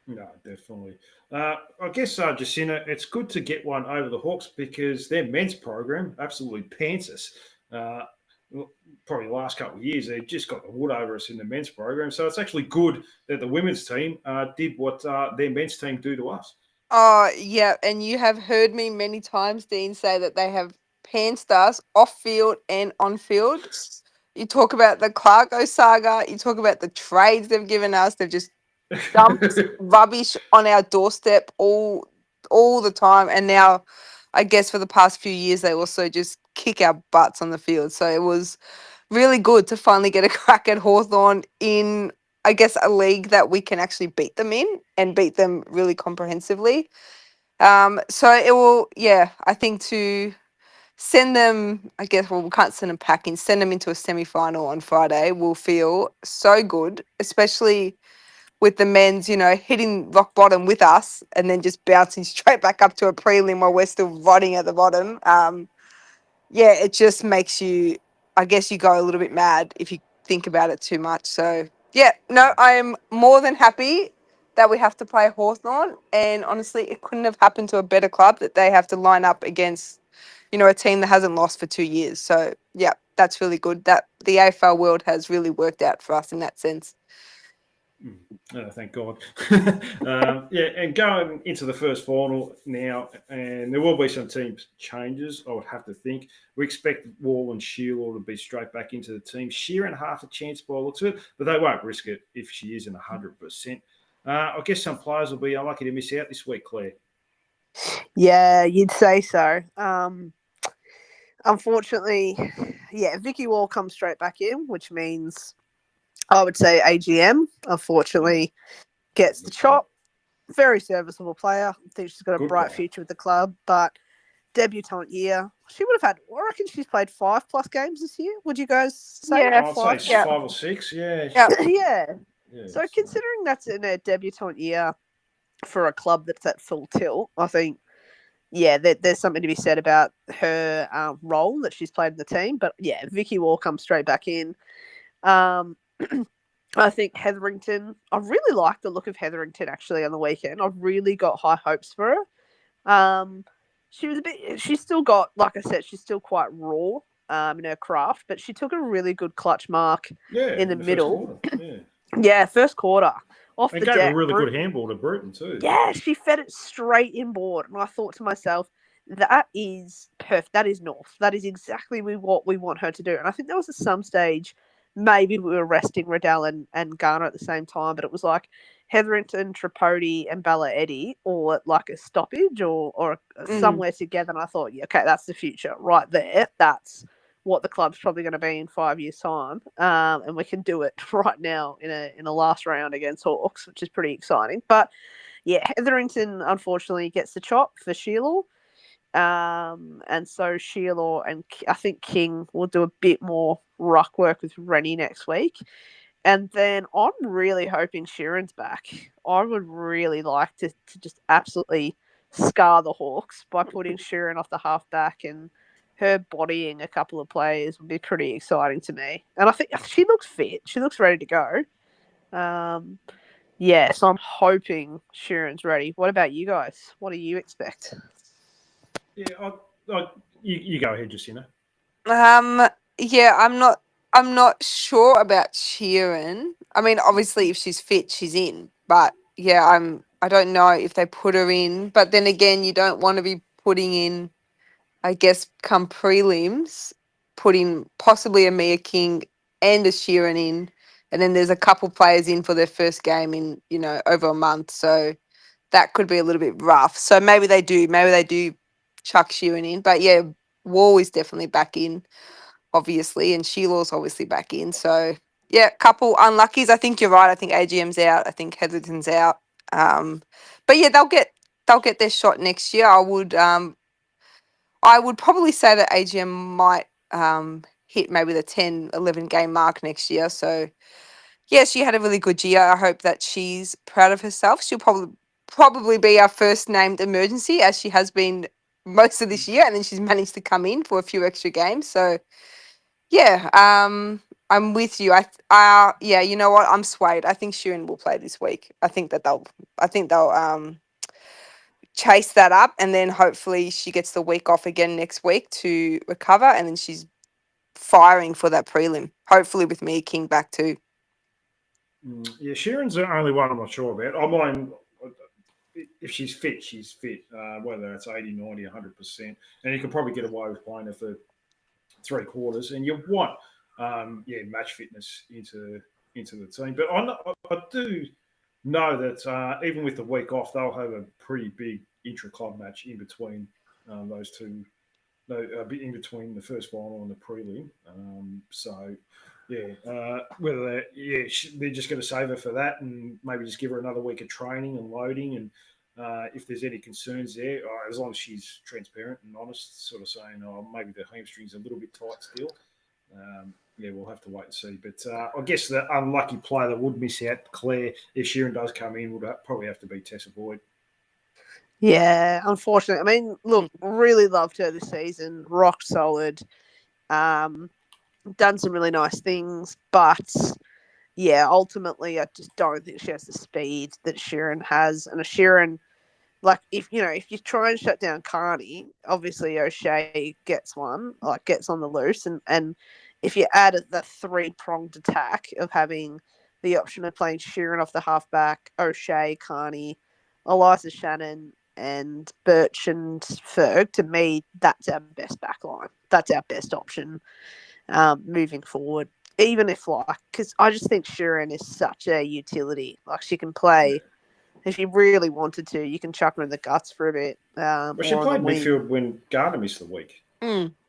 No, definitely. I guess, Jacinta, it's good to get one over the Hawks because their men's program absolutely pants us. Probably the last couple of years, they've just got the wood over us in the men's program. So it's actually good that the women's team did what their men's team do to us. Oh, yeah. And you have heard me many times, Dean, say that they have pantsed us off field and on field. You talk about the Clarko saga. You talk about the trades they've given us. They've just dumped rubbish on our doorstep all the time. And now, I guess for the past few years, they also just kick our butts on the field. So it was really good to finally get a crack at Hawthorn in I guess, a league that we can actually beat them in and beat them really comprehensively. So it will, yeah, I think to send them, I guess, well, we can't send them packing, send them into a semi-final on Friday will feel so good, especially with the men's, hitting rock bottom with us and then just bouncing straight back up to a prelim while we're still rotting at the bottom. Yeah, it just makes you, I guess you go a little bit mad if you think about it too much. So, yeah, no, I am more than happy that we have to play Hawthorn. And honestly, it couldn't have happened to a better club that they have to line up against, a team that hasn't lost for 2 years. So, yeah, that's really good. That the AFL world has really worked out for us in that sense. Oh, thank God. Yeah, and going into the first final now, and there will be some team changes, I would have to think. We expect Wall and Sheila to be straight back into the team. Sheeran half a chance by the looks of it, but they won't risk it if she isn't 100%. I guess some players will be unlucky to miss out this week, Claire. Yeah, you'd say so. Unfortunately, yeah, Vicky Wall comes straight back in, which means I would say AGM, unfortunately, gets the chop. Very serviceable player. I think she's got a Good bright player. future with the club, but debutante year. She would have had, I reckon she's played 5+ games this year. Would you guys say? Yeah. I'd Five? say 5 or 6, yeah. Yeah. Yeah. So considering that's in a debutante year for a club that's at full tilt, I think, yeah, there's something to be said about her role that she's played in the team. But yeah, Vicky Wall comes straight back in. Um, I think Hetherington, I really like the look of Hetherington actually on the weekend. I've really got high hopes for her. She's still got, like I said, she's still quite raw in her craft, but she took a really good clutch mark in the middle. Yeah, first quarter. Off And the gave deck. a really good handball to Bruton too. Yeah, she fed it straight inboard. And I thought to myself, that is perfect. That is North. That is exactly what we want her to do. And I think there was at some stage, maybe we were resting Riddell and Garner at the same time, but it was like Hetherington, Tripodi, and Bella Eddy all at like a stoppage or somewhere together. And I thought, yeah, okay, that's the future right there. That's what the club's probably going to be in 5 years' time, and we can do it right now in a last round against Hawks, which is pretty exciting. But yeah, Hetherington unfortunately gets the chop for Sheila, and so Sheila and I think King will do a bit more ruck work with Rennie next week. And then I'm really hoping Sheeran's back. I would really like to just absolutely scar the Hawks by putting Sheeran off the halfback, and her bodying a couple of players would be pretty exciting to me. And I think she looks fit. She looks ready to go. Yeah, so I'm hoping Sheeran's ready. What about you guys? What do you expect? Yeah, you go ahead, Jacinta. Yeah, I'm not sure about Sheeran. I mean, obviously if she's fit, she's in. But yeah, I don't know if they put her in. But then again, you don't want to be putting in, I guess, come prelims, putting possibly a Mia King and a Sheeran in. And then there's a couple players in for their first game in, over a month. So that could be a little bit rough. So maybe they do chuck Sheeran in. But yeah, Wall is definitely back in, obviously, and Sheila's obviously back in. So yeah, couple unluckies. I think you're right. I think AGM's out. I think Heatherton's out. But yeah, they'll get their shot next year. I would probably say that AGM might hit maybe the 10, 11 game mark next year. So yeah, she had a really good year. I hope that she's proud of herself. She'll probably be our first named emergency, as she has been most of this year, and then she's managed to come in for a few extra games. So yeah, I'm with you. Yeah, you know what? I'm swayed. I think Sheeran will play this week. I think they'll chase that up, and then hopefully she gets the week off again next week to recover, and then she's firing for that prelim. Hopefully with Mia King back too. Yeah, Sheeran's the only one I'm not sure about. I mind if she's fit, she's fit, whether it's 80, 90, 100%. And you can probably get away with playing her for 3 quarters. And you want, match fitness into the team. But I do know that even with the week off, they'll have a pretty big intra-club match in between those two, in between the first final and the prelim. So Whether they're just going to save her for that and maybe just give her another week of training and loading, and if there's any concerns there, as long as she's transparent and honest, sort of saying, maybe the hamstring's a little bit tight still. We'll have to wait and see. But I guess the unlucky player that would miss out, Claire, if Sheeran does come in, would probably have to be Tessa Boyd. Yeah, unfortunately. I mean, look, really loved her this season. Rock solid. Done some really nice things, but yeah, ultimately, I just don't think she has the speed that Sheeran has. And a Sheeran, like, if you try and shut down Carney, obviously O'Shea gets one, like gets on the loose, and if you add the 3-pronged attack of having the option of playing Sheeran off the halfback, O'Shea, Carney, Eliza Shannon, and Birch and Ferg, to me, that's our best back line. That's our best option moving forward. Even if, because I just think Sheeran is such a utility. Like, she can play, if you really wanted to, you can chuck her in the guts for a bit. She played midfield when Gardner missed the week.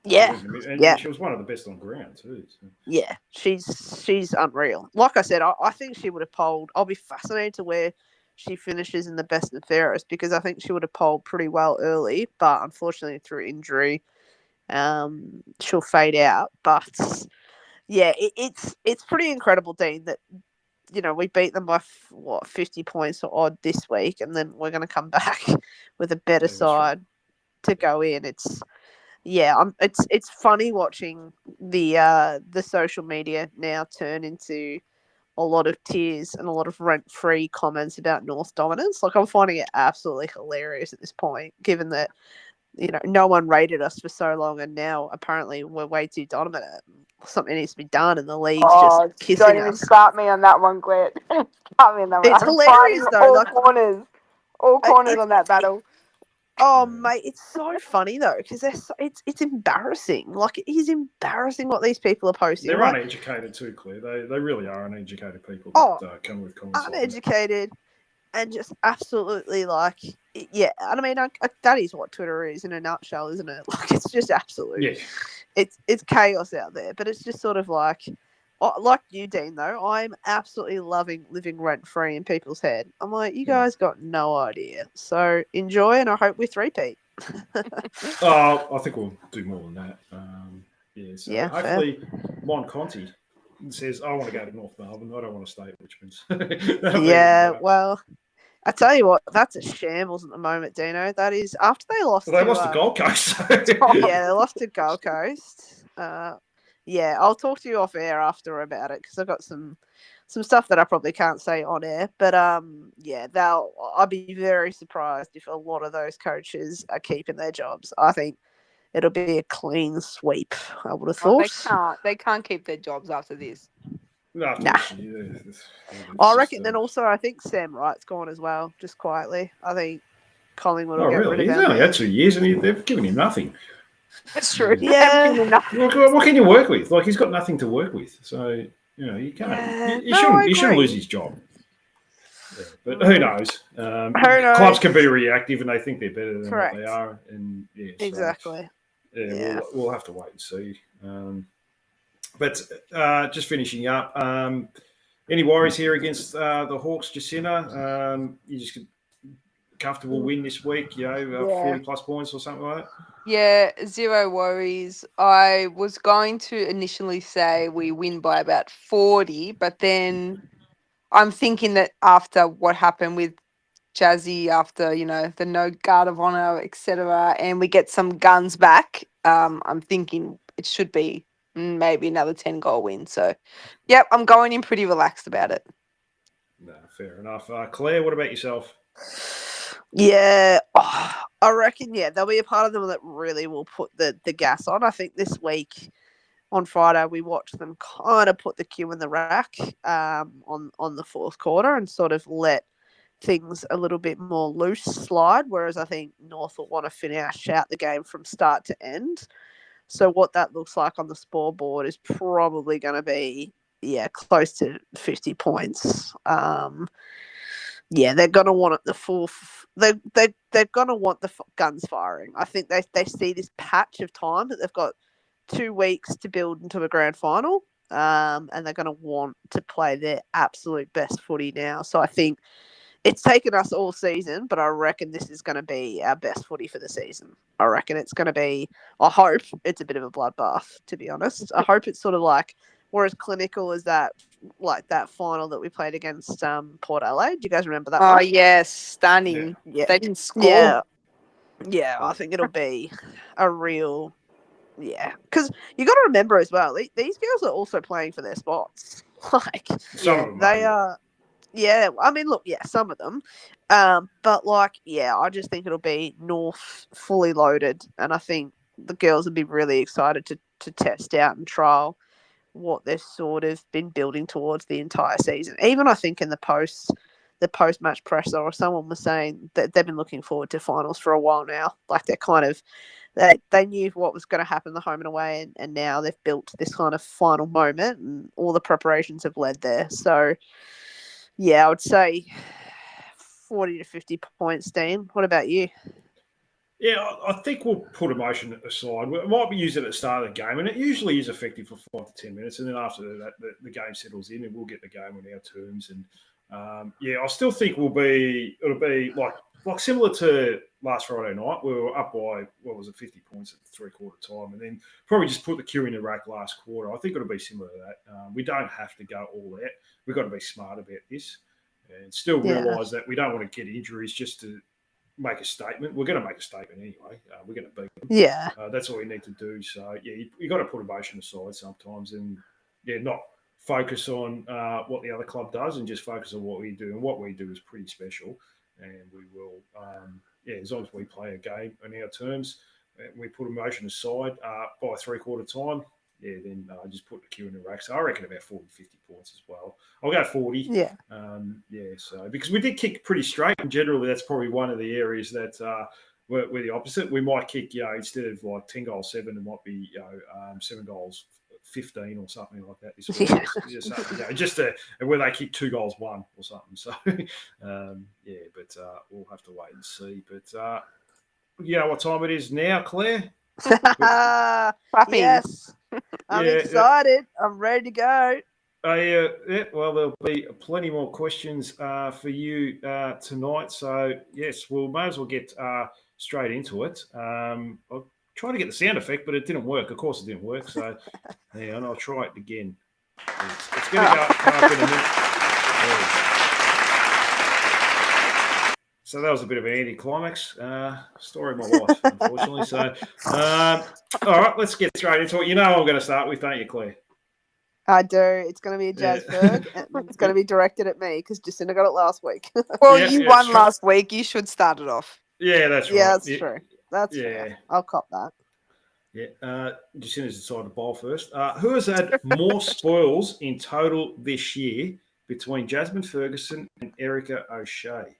Yeah. And she was one of the best on ground too. So. Yeah, she's unreal. Like I said, I think she would have polled. I'll be fascinated to where she finishes in the best and fairest, because I think she would have polled pretty well early, but unfortunately through injury, she'll fade out. But yeah, it's pretty incredible, Dean, that we beat them by 50 points or odd this week, and then we're going to come back with a better side to go in. It's funny watching the social media now turn into a lot of tears and a lot of rent-free comments about North dominance. Like, I'm finding it absolutely hilarious at this point, given that no one rated us for so long, and now apparently we're way too dominant. Something needs to be done, and the league's just kissing us. Don't even start me on that one, Glenn. Start me on that one. It's hilarious though. All corners on that battle. Oh, mate, it's so funny though, because it's embarrassing. Like, it is embarrassing what these people are posting. They're uneducated too, Claire. They really are uneducated people that come with comments. Uneducated, and just absolutely yeah. And I mean, that is what Twitter is in a nutshell, isn't it? Like, it's just absolute. Yeah. It's chaos out there, but it's just sort of like you, Dean, though, I'm absolutely loving living rent-free in people's head. I'm like, you guys got no idea. So enjoy, and I hope we three-peat. I think we'll do more than that. Hopefully fair. Mon Conti says, I want to go to North Melbourne. I don't want to stay at Richmond. Well, I tell you what, that's a shambles at the moment, Dino. That is, after they lost to Gold Coast. Yeah, they lost to Gold Coast. I'll talk to you off air after about it, because I've got some stuff that I probably can't say on air. But I'll be very surprised if a lot of those coaches are keeping their jobs. I think it'll be a clean sweep, I would have thought. They can't keep their jobs after this. Nah. I reckon. Then also, I think Sam Wright's gone as well, just quietly. I think Collingwood will get rid of him. He's only had 2 years, and they've given him nothing. That's true. Yeah. What can you work with? Like, he's got nothing to work with. So, you can't. He shouldn't lose his job. Yeah, but who knows? Clubs can be reactive, and they think they're better than what they are. And exactly. We'll have to wait and see. But just finishing up, any worries here against the Hawks, Jacinta? You just comfortable win this week, 40 plus points or something like that? Yeah, zero worries. I was going to initially say we win by about 40, but then I'm thinking that after what happened with Jazzy, after, the no guard of honor, etc., and we get some guns back, I'm thinking it should be maybe another 10-goal win. So, yep, I'm going in pretty relaxed about it. No, fair enough. Claire, what about yourself? Yeah, I reckon, there'll be a part of them that really will put the gas on. I think this week on Friday we watched them kind of put the cue in the rack on the fourth quarter and sort of let things a little bit more loose slide, whereas I think North will want to finish out the game from start to end. So what that looks like on the scoreboard is probably going to be, close to 50 points. They're going to want it the full. They're going to want the guns firing. I think they see this patch of time that they've got 2 weeks to build into a grand final, and they're going to want to play their absolute best footy now. So I think it's taken us all season, but I reckon this is going to be our best footy for the season. I reckon it's going to be, I hope it's a bit of a bloodbath, to be honest. I hope it's sort of like, we're as clinical as that, like that final that we played against Port Adelaide. Do you guys remember that Oh, one? yes. Stunning. Yeah. They didn't score. Yeah. Yeah, I think it'll be a real, because you got to remember as well, these girls are also playing for their spots. Like, Some of them they are. are. Yeah, I mean, look, some of them, but like, I just think it'll be North fully loaded, and I think the girls will be really excited to test out and trial what they've sort of been building towards the entire season. Even I think in the post match presser, or someone was saying that they've been looking forward to finals for a while now. Like they're kind of they knew what was going to happen the home and away, and now they've built this kind of final moment, and all the preparations have led there. So yeah, I would say 40 to 50 points, Dean. What about you? Yeah, I think we'll put emotion aside. We might be using it at the start of the game, and it usually is effective for 5 to 10 minutes. And then after that, the game settles in, and we'll get the game on our terms. And I still think it'll be like similar to last Friday night. We were up by 50 points at the 3/4 time, and then probably just put the queue in the rack last quarter. I think it'll be similar to that. We don't have to go all out. We've got to be smart about this, and still realise that we don't want to get injuries just to make a statement. We're going to make a statement anyway. We're going to beat them. Yeah. That's all we need to do. So, you got to put emotion aside sometimes and, not focus on what the other club does and just focus on what we do. And what we do is pretty special. And we will, as long as we play a game on our terms, we put emotion aside by 3/4 time, then just put the queue in the rack. So I reckon about 40, 50 points as well. I'll go 40. Yeah. So because we did kick pretty straight, and generally that's probably one of the areas that we're the opposite. We might kick, instead of like 10 goals 7, it might be 7 goals 15 or something like that. Just where they kick 2 goals 1 or something. So but we'll have to wait and see. But what time it is now, Claire? Yes. I'm excited. I'm ready to go. Well, there'll be plenty more questions for you tonight. So, yes, we may as well get straight into it. I'll try to get the sound effect, but it didn't work. Of course, it didn't work. So, and I'll try it again. It's going to go up in a minute. So that was a bit of an anticlimax story of my life, unfortunately. So, all right, let's get straight into it. You know what I'm going to start with, don't you, Claire? I do. It's going to be a Jazzberg, and it's going to be directed at me because Jacinda got it last week. Well, you won last week. You should start it off. Yeah, that's right. Yeah, that's true. That's fair. I'll cop that. Yeah, Jacinda's decided to bowl first. Who has had more spoils in total this year between Jasmine Ferguson and Erica O'Shea?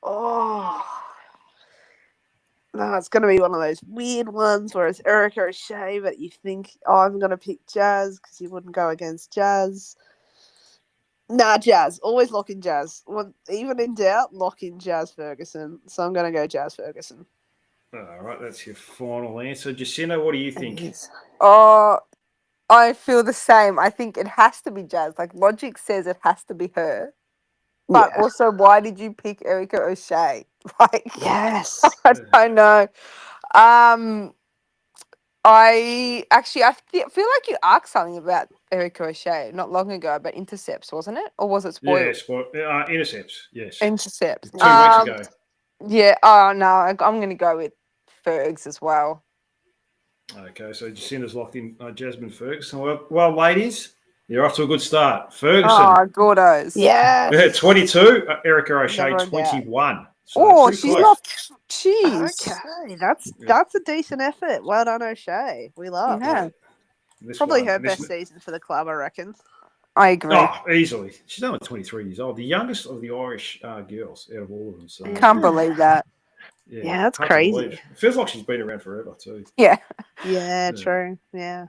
Oh, no, it's going to be one of those weird ones where it's Erica O'Shea, but you think, I'm going to pick Jazz because you wouldn't go against Jazz. Nah, Jazz. Always lock in Jazz. Even in doubt, lock in Jazz Ferguson. So I'm going to go Jazz Ferguson. All right, that's your final answer. Jacinda, what do you think? Oh, I feel the same. I think it has to be Jazz. Like, logic says it has to be her. But also, why did you pick Erica O'Shea? Like, yes, I don't know. I feel like you asked something about Erica O'Shea not long ago about intercepts, wasn't it? Or was it spoiled? Yeah, intercepts, yes. Intercepts. 2 weeks ago. Yeah, oh, no, I'm going to go with Fergs as well. Okay, so Jacinda's locked in Jasmine Ferguson. Well, ladies, you're off to a good start. Ferguson. Oh, gordos. Yeah. 22. Erica O'Shea, 21. So she's not. Jeez. Okay, that's a decent effort. Well done, O'Shea. We love. Yeah. Probably her best season for the club, I reckon. I agree. Oh, easily. She's only 23 years old. The youngest of the Irish girls out of all of them. So. Can't believe that. Yeah, that's crazy. It feels like she's been around forever too. Yeah. Yeah, true. Yeah.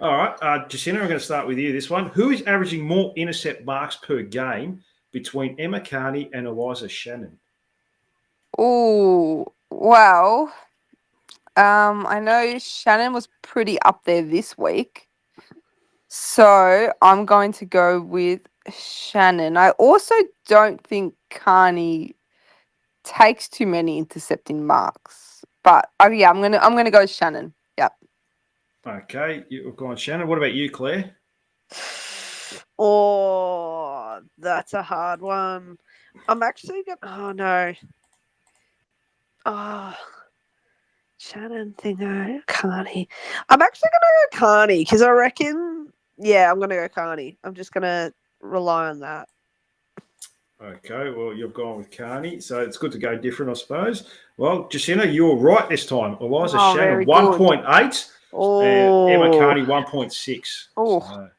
All right, Jacinda, I'm going to start with you. This one. Who is averaging more intercept marks per game between Emma Carney and Eliza Shannon? Oh, well, I know Shannon was pretty up there this week. So I'm going to go with Shannon. I also don't think Carney takes too many intercepting marks. But yeah, I'm gonna go with Shannon. Yep. Okay, you've gone Shannon. What about you, Claire? Oh, that's a hard one. I'm actually gonna. Oh no. Oh, Shannon Thingo, Carney. I'm actually gonna go Carney because I reckon. Yeah, I'm gonna go Carney. I'm just gonna rely on that. Okay, well, you've gone with Carney, so it's good to go different, I suppose. Well, Jacinta, you were right this time. Eliza Oh, Shannon, very good. 1.8, and Emma Oh, Carney, 1.6. Oh, So,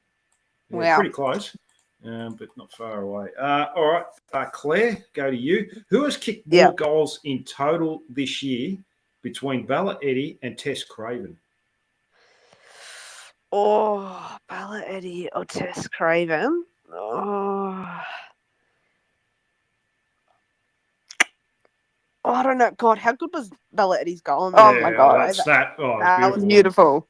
wow. pretty close, but not far away. All right, Claire, go to you. Who has kicked more Yeah. goals in total this year between Bella Eddy and Tess Craven? oh, Bella Eddie or Tess Craven. Oh. Oh, I don't know. God, how good was Bella Eddie's goal in Oh the my Yeah, God. that's that. Oh, it was That That was beautiful. beautiful.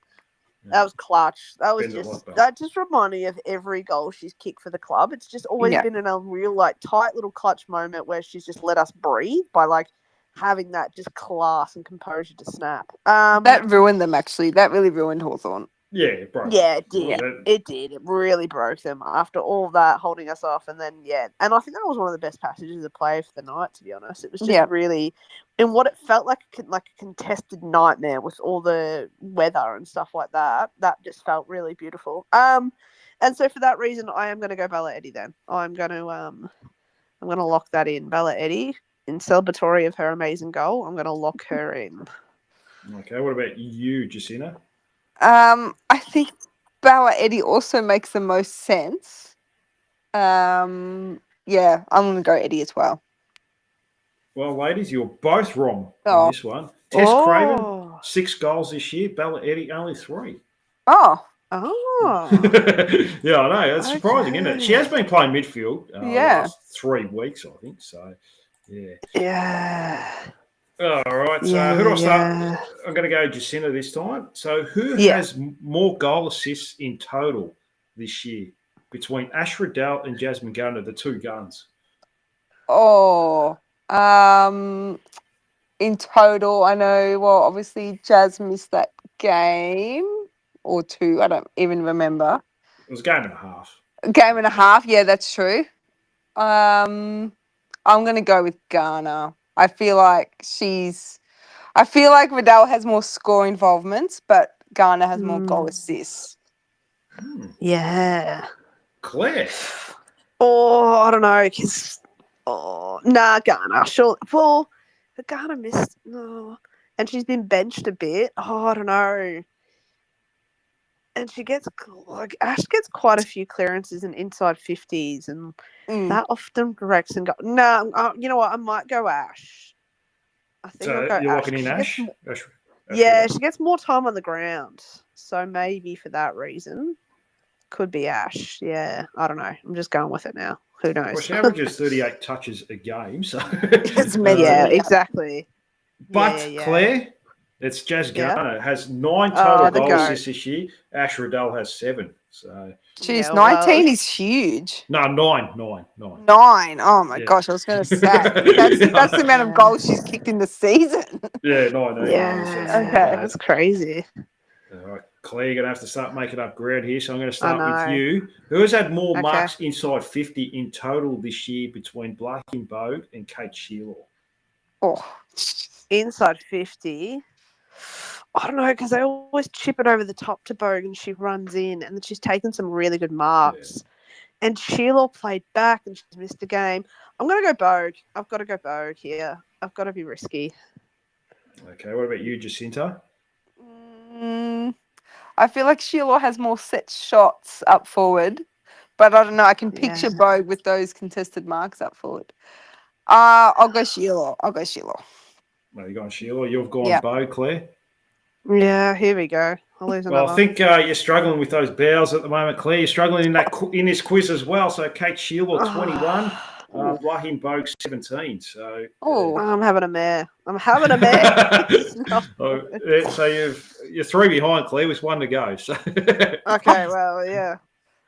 That was clutch. That was Bends it like just that. that just reminded me of every goal she's kicked for the club. It's just always Yeah. been in a real like tight little clutch moment where she's just let us breathe by like having that just class and composure to snap. That ruined them actually. That really ruined Hawthorn. Yeah, bro. Yeah, it Yeah. did. It did. It really broke them after all that holding us off, and then and I think that was one of the best passages of play for the night. To be honest, it was just Yeah. really, in what it felt like a contested nightmare with all the weather and stuff like that. That just felt really beautiful. And so for that reason, I am going to go Bella Eddy. Then I'm going to lock that in. Bella Eddy in celebratory of her amazing goal. I'm going to lock her in. Okay, what about you, Jacinta? I think Bauer Eddie also makes the most sense. Yeah, I'm gonna go Eddie as well. Well, ladies, you're both wrong Oh. in this one. Tess Craven, Oh. 6 goals this year. Bella Eddy, only 3. Oh, Yeah, I know. It's surprising, isn't it? She has been playing midfield the Yeah. last 3 weeks, I think. So, yeah. Yeah. All right. So, Yeah, who do I start? yeah. I'm going to go Jacinta this time. So, who Yeah. has more goal assists in total this year between Ash Riddell and Jasmine Gunner, the 2 guns? oh. In total, I know. Well, obviously, Jazz missed that game or 2. I don't even remember. It was a game and a half. Game and a half. Yeah, that's true. I'm gonna go with Garner. I feel like Riddell has more score involvements, but Garner has more goal assists. Yeah. Claire. Oh, I don't know, because Garner. Sure. Well, but Garner missed and she's been benched a bit. Oh, I don't know. And she gets Ash gets quite a few clearances in inside 50s, and that often directs and go. No, you know what? I might go Ash. I think I'll So, go you're Ash. locking in 'cause she Ash? gets Ash Yeah, Riddell. she gets more time on the ground. So maybe for that reason, could be Ash. Yeah, I don't know. I'm just going with it now. Who knows? Well, she averages 38 touches a game. So, It's mental. Yeah, Yeah. exactly. But Yeah. Claire, it's Jazz Yeah. Garner has 9 total the goal goat. assists this year. Ash Riddell has 7. So Jeez, Yeah, well, 19 is huge. no, 9. 9. Oh my Yeah. gosh, I was going to say that's the amount of goals she's kicked in the season. Yeah, 9. Yeah, Okay. that's crazy. All right, Claire, you're going to have to start making up ground here. So I'm going to start know. with you. Who has had more Okay. marks inside 50 in total this year between Blakey Bogue and Kate Sheila? Oh, Inside 50. I don't know, because they always chip it over the top to Bogue and she runs in, and then she's taken some really good marks. And Sheila played back and she's missed a game. I'm going to go Bogue. I've got to go Bogue here. I've got to be risky. Okay, what about you, Jacinta? I feel like Sheila has more set shots up forward, but I don't know. I can picture Yeah. Bogue with those contested marks up forward. I'll go Sheila. No, you've gone Sheila. You've gone Yeah. Bogue, Claire. Yeah, here we go. I'll lose another. Well, I think you're struggling with those bowels at the moment, Claire. You're struggling in this quiz as well. So Kate Sheila, 21. Raheem Bogue 17. So Oh, I'm having a mare. I'm having a mare. Oh, so you're 3 behind, Claire, with 1 to go. So Okay, well, yeah.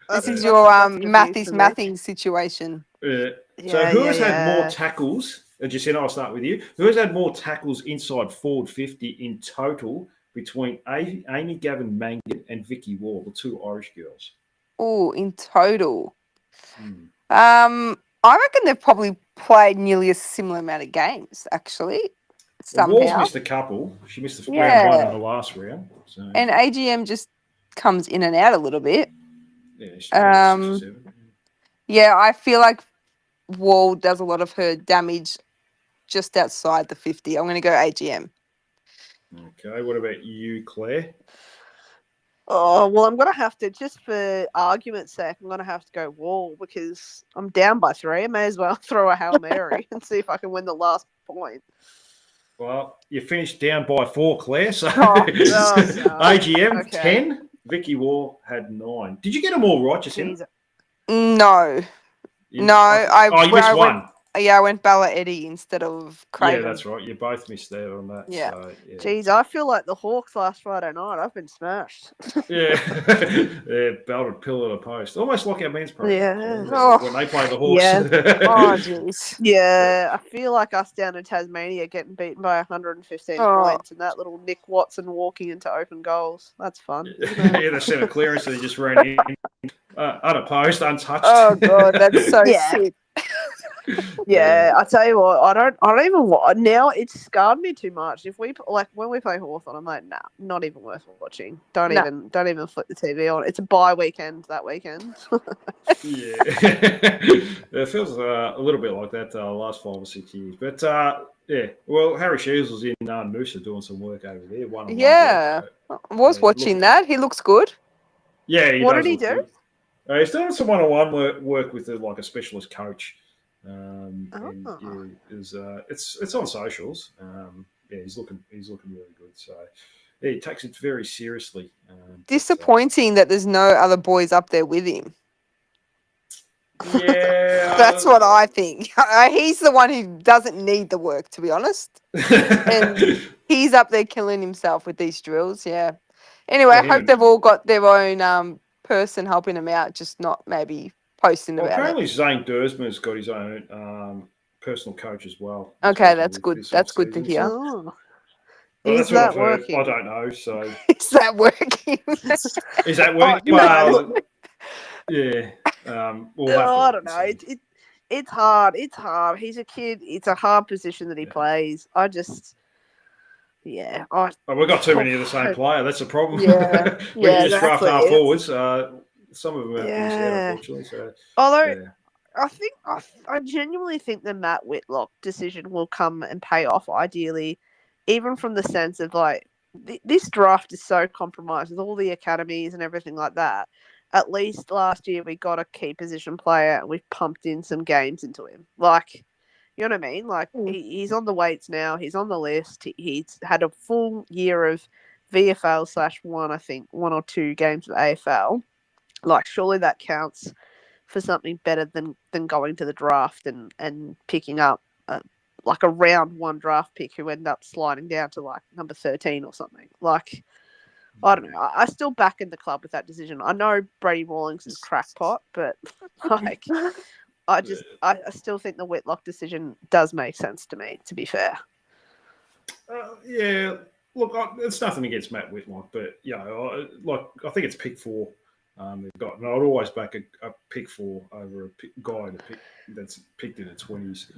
this is That's- your that's good news Matthews for me. mathing situation. So who has had more yeah. tackles? Jacinta, I'll start with you. Who has had more tackles inside forward 50 in total between Amy Gavin Mangan and Vicky Wall, the 2 Irish girls? Oh, in total. Hmm. I reckon they've probably played nearly a similar amount of games, actually. Well, Wall's Somehow. missed a couple. She missed the round Yeah. 1 and the last round. So And AGM just comes in and out a little bit. yeah, she's probably 6 or 7. Yeah, I feel like Wall does a lot of her damage just outside the 50. I'm going to go AGM. Okay, what about you, Claire? Oh, well, I'm going to have to, just for argument's sake, I'm going to have to go Wall because I'm down by 3. I may as well throw a Hail Mary and see if I can win the last point. Well, you finished down by 4, Claire. So no. AGM Okay. 10, Vicky Wall had 9. Did you get them all right, Jacinta? Jeez. No. You- No, you missed 1. I went Bella Eddie instead of Craven. Yeah, that's right. You both missed there on that. Yeah. So, yeah. Jeez, I feel like the Hawks last Friday night. I've been smashed. Yeah. Yeah, belted pillar to post. Almost like our men's program. Yeah. Oh. When they play the Hawks. Yeah. Oh, jeez. Yeah, I feel like us down in Tasmania getting beaten by 115 Oh. points and that little Nick Watson walking into open goals. That's fun. Yeah, the centre clearance that he just ran in. Unopposed, untouched. Oh, God, that's so Yeah. sick. Yeah, I tell you what, I don't even now. It's scarred me too much. If we when we play Hawthorn, I'm like, nah, not even worth watching. Don't No. even flip the TV on. It's a bye weekend that weekend. Yeah. It feels a little bit like that the last 5 or 6 years. But yeah, well, Harry Shields was in Noosa doing some work over there. One-on-one Yeah. work, I was Yeah, watching that. He looks good. yeah, What does did he look do? good. He's doing some one-on-one work with like a specialist coach. And, Oh. yeah, it's on socials. Yeah, he's looking really good. So yeah, he takes it very seriously. Disappointing that there's no other boys up there with him. Yeah, That's what I think. He's the one who doesn't need the work, to be honest. And he's up there killing himself with these drills. Yeah. Anyway, I Yeah, hope they've all got their own person helping them out, just not maybe posting Well, about apparently it. Zane Dursman's got his own personal coach as well. Okay, that's good. That's good to hear. Oh. Well, Is that's what that I've heard. working? I don't know. So Is that working? is that Oh, working? no, Well, look- yeah. We'll have to I wait don't know. and see. It's hard. It's hard. He's a kid. It's a hard position that he plays. I just, yeah. Oh, we've got too many of the same Oh, player. That's the problem. Yeah. When Yeah, you just draft exactly. half forwards, some of them have things out, Yeah. unfortunately. So, Although yeah. I genuinely think the Matt Whitlock decision will come and pay off. Ideally, even from the sense of like this draft is so compromised with all the academies and everything like that. At least last year we got a key position player and we've pumped in some games into him. Like, you know what I mean? Like he's on the weights now. He's on the list. He's had a full year of VFL/1, I think 1 or 2 games of AFL. Like, surely that counts for something better than going to the draft and picking up like a round 1 draft pick who ended up sliding down to like number 13 or something. Like, I don't know. I still back in the club with that decision. I know Brady Rawlings is crackpot, but like, I still think the Whitlock decision does make sense to me, to be fair. Yeah, look, it's nothing against Matt Whitlock, but yeah, I think it's pick 4. They've got, and I'd always back a pick 4 over a guy that's picked in the 20s.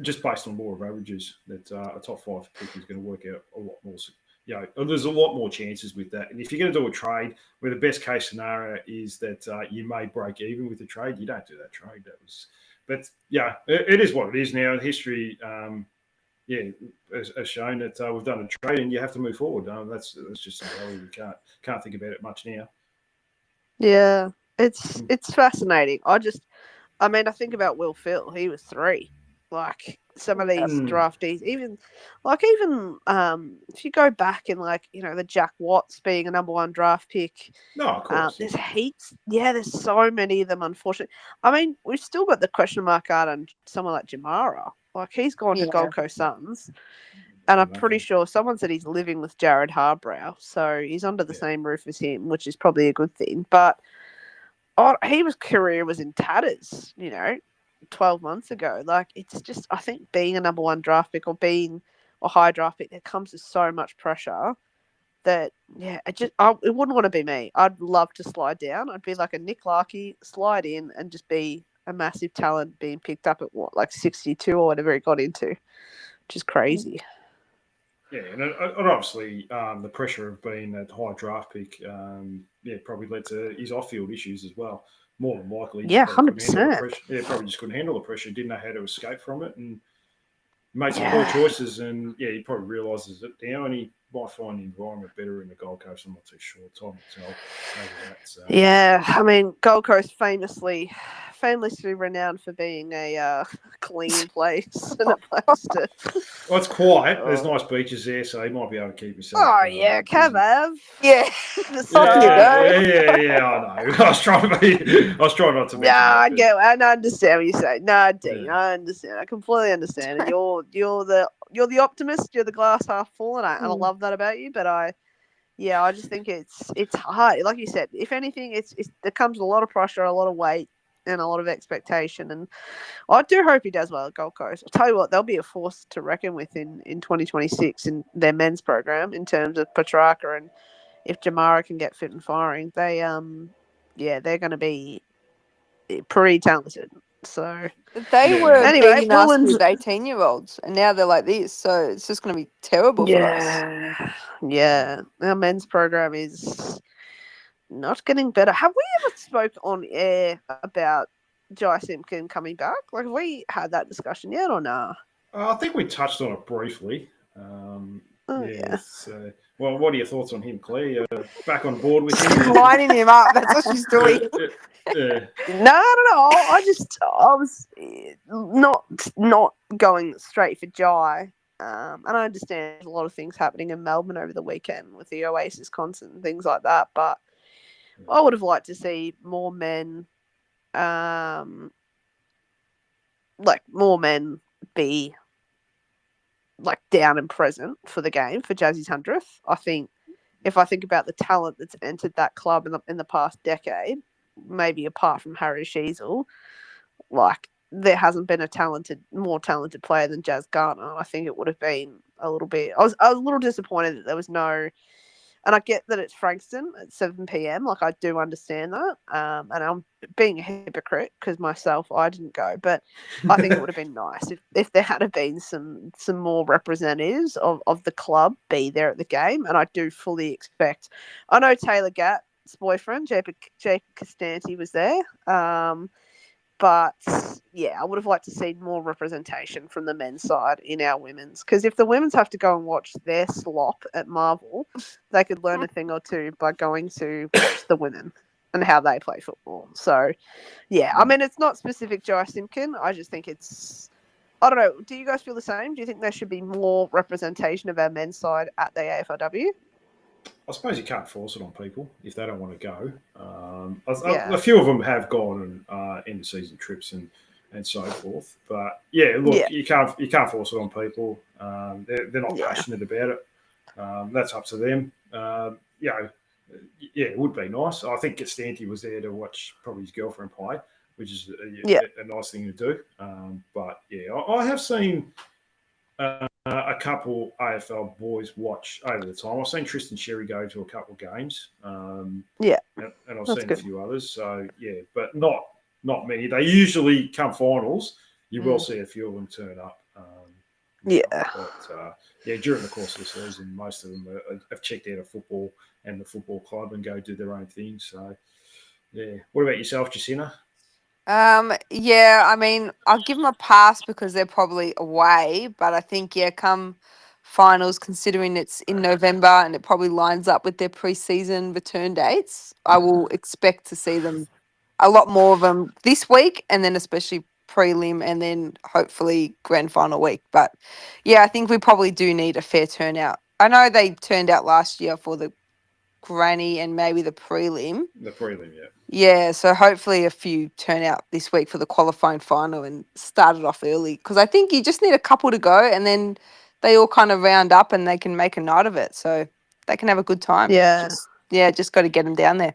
Just based on law of averages, that a top 5 pick is going to work out a lot more. There's a lot more chances with that. And if you're going to do a trade where the best case scenario is that you may break even with the trade, you don't do that trade. But yeah, it is what it is now. History, has shown that we've done a trade and you have to move forward. That's just the reality. We can't think about it much now. Yeah, it's fascinating. I think about Will Phil. He was 3. Like some of these Mm. draftees, even if you go back and the Jack Watts being a number one draft pick, No, of course. there's heaps. Yeah, there's so many of them. Unfortunately, I mean, we've still got the question mark out on someone like Jamara. Like he's gone to Yeah. Gold Coast Suns, and I'm Nothing. pretty sure someone said he's living with Jared Harbrow, so he's under the Yeah. same roof as him, which is probably a good thing. But his career was in tatters, 12 months ago. Like, it's just, I think being a number one draft pick or being a high draft pick, there comes with so much pressure that, yeah, it wouldn't want to be me. I'd love to slide down. I'd be like a Nick Larkey, slide in and just be a massive talent being picked up at like 62 or whatever he got into, which is crazy. Yeah, and obviously the pressure of being a high draft pick, probably led to his off-field issues as well. More than likely, he Yeah, just probably couldn't handle the 100%. pressure. Yeah, probably just couldn't handle the pressure. Didn't know how to escape from it, and made some Yeah. poor choices. And yeah, he probably realises it now, and he might find the environment better in the Gold Coast. I'm not too sure. Time will tell. Over that, so. Yeah, I mean, Gold Coast famously renowned for being a clean place and a place to. Well, it's quiet. There's nice beaches there, so he might be able to keep himself. Oh yeah, busy. Cav. Yeah. The Off you star. go. Yeah, I know. I was trying not to mention Nah, that. I understand what you say. Nah, Dean, Yeah. I understand. I completely understand. And you're the optimist. You're the glass half full, and I love that about you. But I just think it's hard. Like you said, if anything, there comes a lot of pressure, a lot of weight, and a lot of expectation. And I do hope he does well at Gold Coast. I'll tell you what, they'll be a force to reckon with in 2026 in their men's program in terms of Petrarca, and if Jamara can get fit and firing, they're going to be pretty talented. So They Yeah. were Anyway, beating us Woolens- with 18-year-olds, and now they're like this. So it's just going to be terrible for us. Yeah. Our men's program is not getting better. Have we ever spoke on air about Jai Simpkin coming back? Like, have we had that discussion yet or nah? I think we touched on it briefly. So, well, what are your thoughts on him, Claire? You're back on board with She's him? lining him up. That's what she's doing. Yeah. No. I was not going straight for Jai. And I understand there's a lot of things happening in Melbourne over the weekend with the Oasis concert and things like that. But I would have liked to see more men, be like down and present for the game for Jazzy's 100th. I think if I think about the talent that's entered that club in the past decade, maybe apart from Harry Sheasel, like there hasn't been a more talented player than Jazz Garner. I think it would have been a little bit. I was a little disappointed that there was no. And I get that it's Frankston at 7 p.m. Like, I do understand that. And I'm being a hypocrite because myself, I didn't go. But I think it would have been nice if there had been some more representatives of the club be there at the game. And I do fully expect. I know Taylor Gatt's boyfriend, Jacob Costanti, was there. But yeah, I would have liked to see more representation from the men's side in our women's. Because if the women's have to go and watch their slop at Marvel, they could learn a thing or two by going to watch the women and how they play football. So, yeah, I mean, it's not specific Jai Simpkin. I just think it's. I don't know. Do you guys feel the same? Do you think there should be more representation of our men's side at the AFLW? I suppose you can't force it on people if they don't want to go. Yeah. A few of them have gone on end of season trips and so forth. But yeah, look, Yeah. you can't force it on people. They're not Yeah. passionate about it. That's up to them. It would be nice. I think Costanti was there to watch probably his girlfriend play, which is a nice thing to do. But yeah, I have seen a couple AFL boys watch over the time. I've seen Tristan Sherry go to a couple of games. And I've That's seen good. a few others. So yeah, but not many. They usually come finals. You will see a few of them turn up. During the course of the season, most of them have checked out of football and the football club and go do their own thing. So yeah. What about yourself, Jacinta? I mean, I'll give them a pass because they're probably away, but I think, come finals, considering it's in November and it probably lines up with their pre-season return dates, I will expect to see them, a lot more of them this week, and then especially prelim, and then hopefully grand final week. But yeah, I think we probably do need a fair turnout. I know they turned out last year for the granny and maybe the prelim. The prelim, yeah. Yeah, so hopefully a few turn out this week for the qualifying final and start it off early, because I think you just need a couple to go and then they all kind of round up and they can make a night of it, so they can have a good time. Yeah. Just got to get them down there.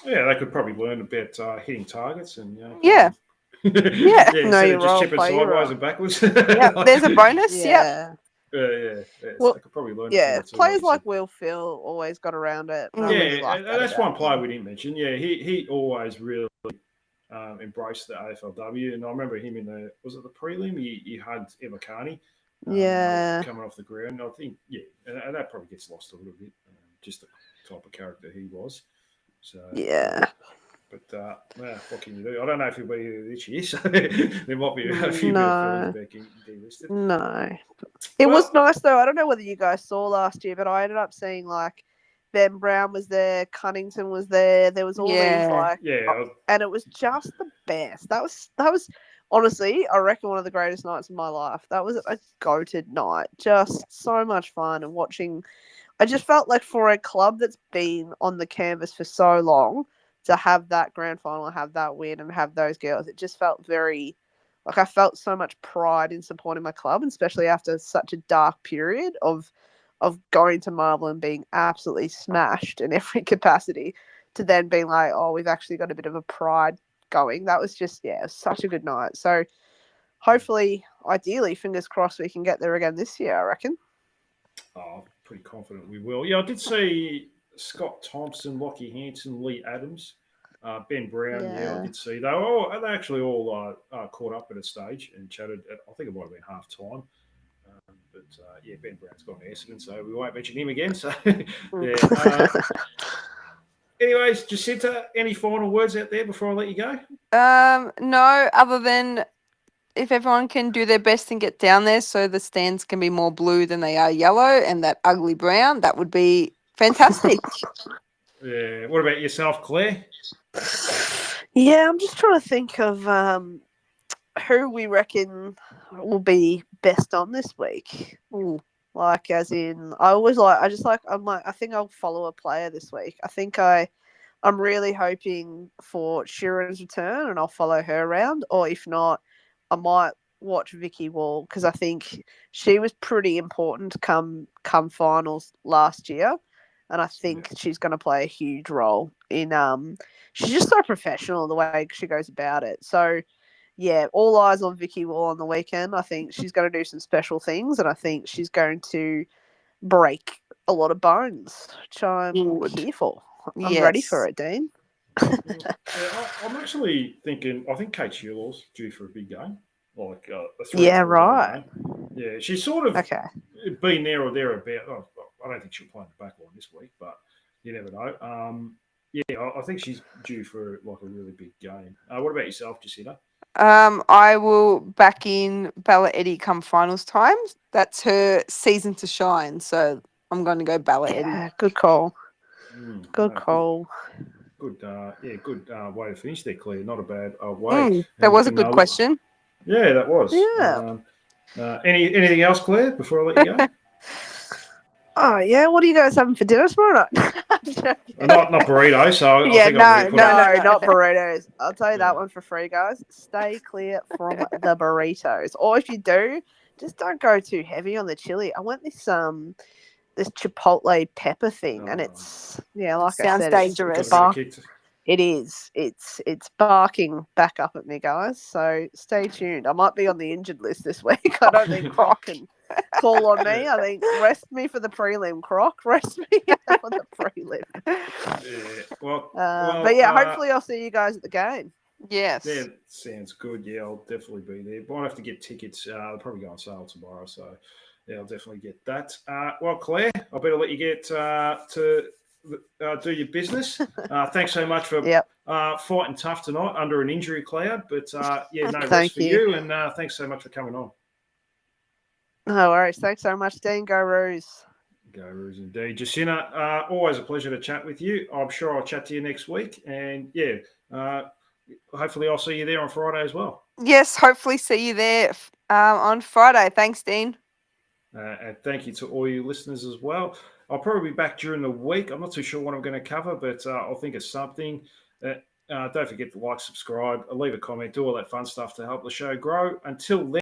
Yeah, they could probably learn about hitting targets and Yeah. yeah. Know Instead your of just role, chipping play your sideways role. and backwards. Yeah, there's a bonus. Yeah. Yeah. So Well, they could probably learn. Yeah, a thing or two, players you like said. Will Phil always got around it. I Mm. really Yeah, like and that that's about one player him. we didn't mention. Yeah, he always really embraced the AFLW, and I remember him in the the prelim. He had Emma Carney, Yeah. coming off the ground. I think and that probably gets lost a little bit, just the type of character he was. So Yeah. But what can you do? I don't know if he'll be here this year, so there might be a few bit of feelings about getting delisted. No. It was nice though. I don't know whether you guys saw last year, but I ended up seeing like Ben Brown was there, Cunnington was there. There was all these like and it was just the best. That was honestly, I reckon one of the greatest nights of my life. That was a goated night. Just so much fun and watching. I just felt like for a club that's been on the canvas for so long, to have that grand final, have that win, and have those girls, it just felt very, like I felt so much pride in supporting my club, especially after such a dark period of going to Marvel and being absolutely smashed in every capacity, to then being like, oh, we've actually got a bit of a pride going. That was just, it was such a good night. So hopefully, ideally, fingers crossed, we can get there again this year, I reckon. Oh, pretty confident we will. Yeah, I did see Scott Thompson, Lockie Hanson, Lee Adams, Ben Brown. Yeah, I did see. They actually all caught up at a stage and chatted. I think it might have been half time. But Ben Brown's gone to Essendon, so we won't mention him again. So yeah. Anyways, Jacinta, any final words out there before I let you go? No, other than if everyone can do their best and get down there so the stands can be more blue than they are yellow and that ugly brown, that would be fantastic. Yeah. What about yourself, Claire? Yeah, I'm just trying to think of who we reckon will be best on this week. Ooh. Like, as in, I think I'll follow a player this week. I think I'm really hoping for Sheeran's return, and I'll follow her around. Or if not, I might watch Vicky Wall, because I think she was pretty important come finals last year, and I think she's going to play a huge role in. She's just so professional the way she goes about it. So, yeah, all eyes on Vicky Wall on the weekend. I think she's going to do some special things, and I think she's going to break a lot of bones, which I'm here for. I'm ready for it, Dean. I'm actually thinking. I think Kate Shearlaw's due for a big game, like a 3 right. game. Yeah, she's sort of been there or thereabout. I don't think she'll play in the back line this week, but you never know. I think she's due for like a really big game. What about yourself, Jacinta? I will back in Bella Eddie come finals time. That's her season to shine. So I'm going to go Bella Eddie. Good call. Good call. Good, good way to finish there, Claire. Not a bad way. That was a good question. Yeah, that was. Yeah. Anything else, Claire, before I let you go? Oh, yeah. What are you guys having for dinner tomorrow night? Not burritos. So not burritos. I'll tell you that one for free, guys. Stay clear from the burritos. Or if you do, just don't go too heavy on the chili. I went this chipotle pepper thing, and it's like sounds I said, dangerous. It is. It's barking back up at me, guys. So stay tuned. I might be on the injured list this week. I don't think Croc can call on me. I think rest me for the prelim, Croc. Rest me for the prelim. Yeah. But yeah, hopefully I'll see you guys at the game. Yes. Yeah, sounds good. Yeah, I'll definitely be there. Might have to get tickets. They'll probably go on sale tomorrow. So yeah, I'll definitely get that. Claire, I better let you get to do your business. Thanks so much for fighting tough tonight under an injury cloud. But no rest for you. And thanks so much for coming on. No worries. Thanks so much, Dean. Go Roos. Go Roos indeed. Jacinta, always a pleasure to chat with you. I'm sure I'll chat to you next week. And hopefully I'll see you there on Friday as well. Yes, hopefully see you there on Friday. Thanks, Dean. And thank you to all you listeners as well. I'll probably be back during the week. I'm not too sure what I'm going to cover, but I'll think of something. Don't forget to like, subscribe, leave a comment, do all that fun stuff to help the show grow. Until then.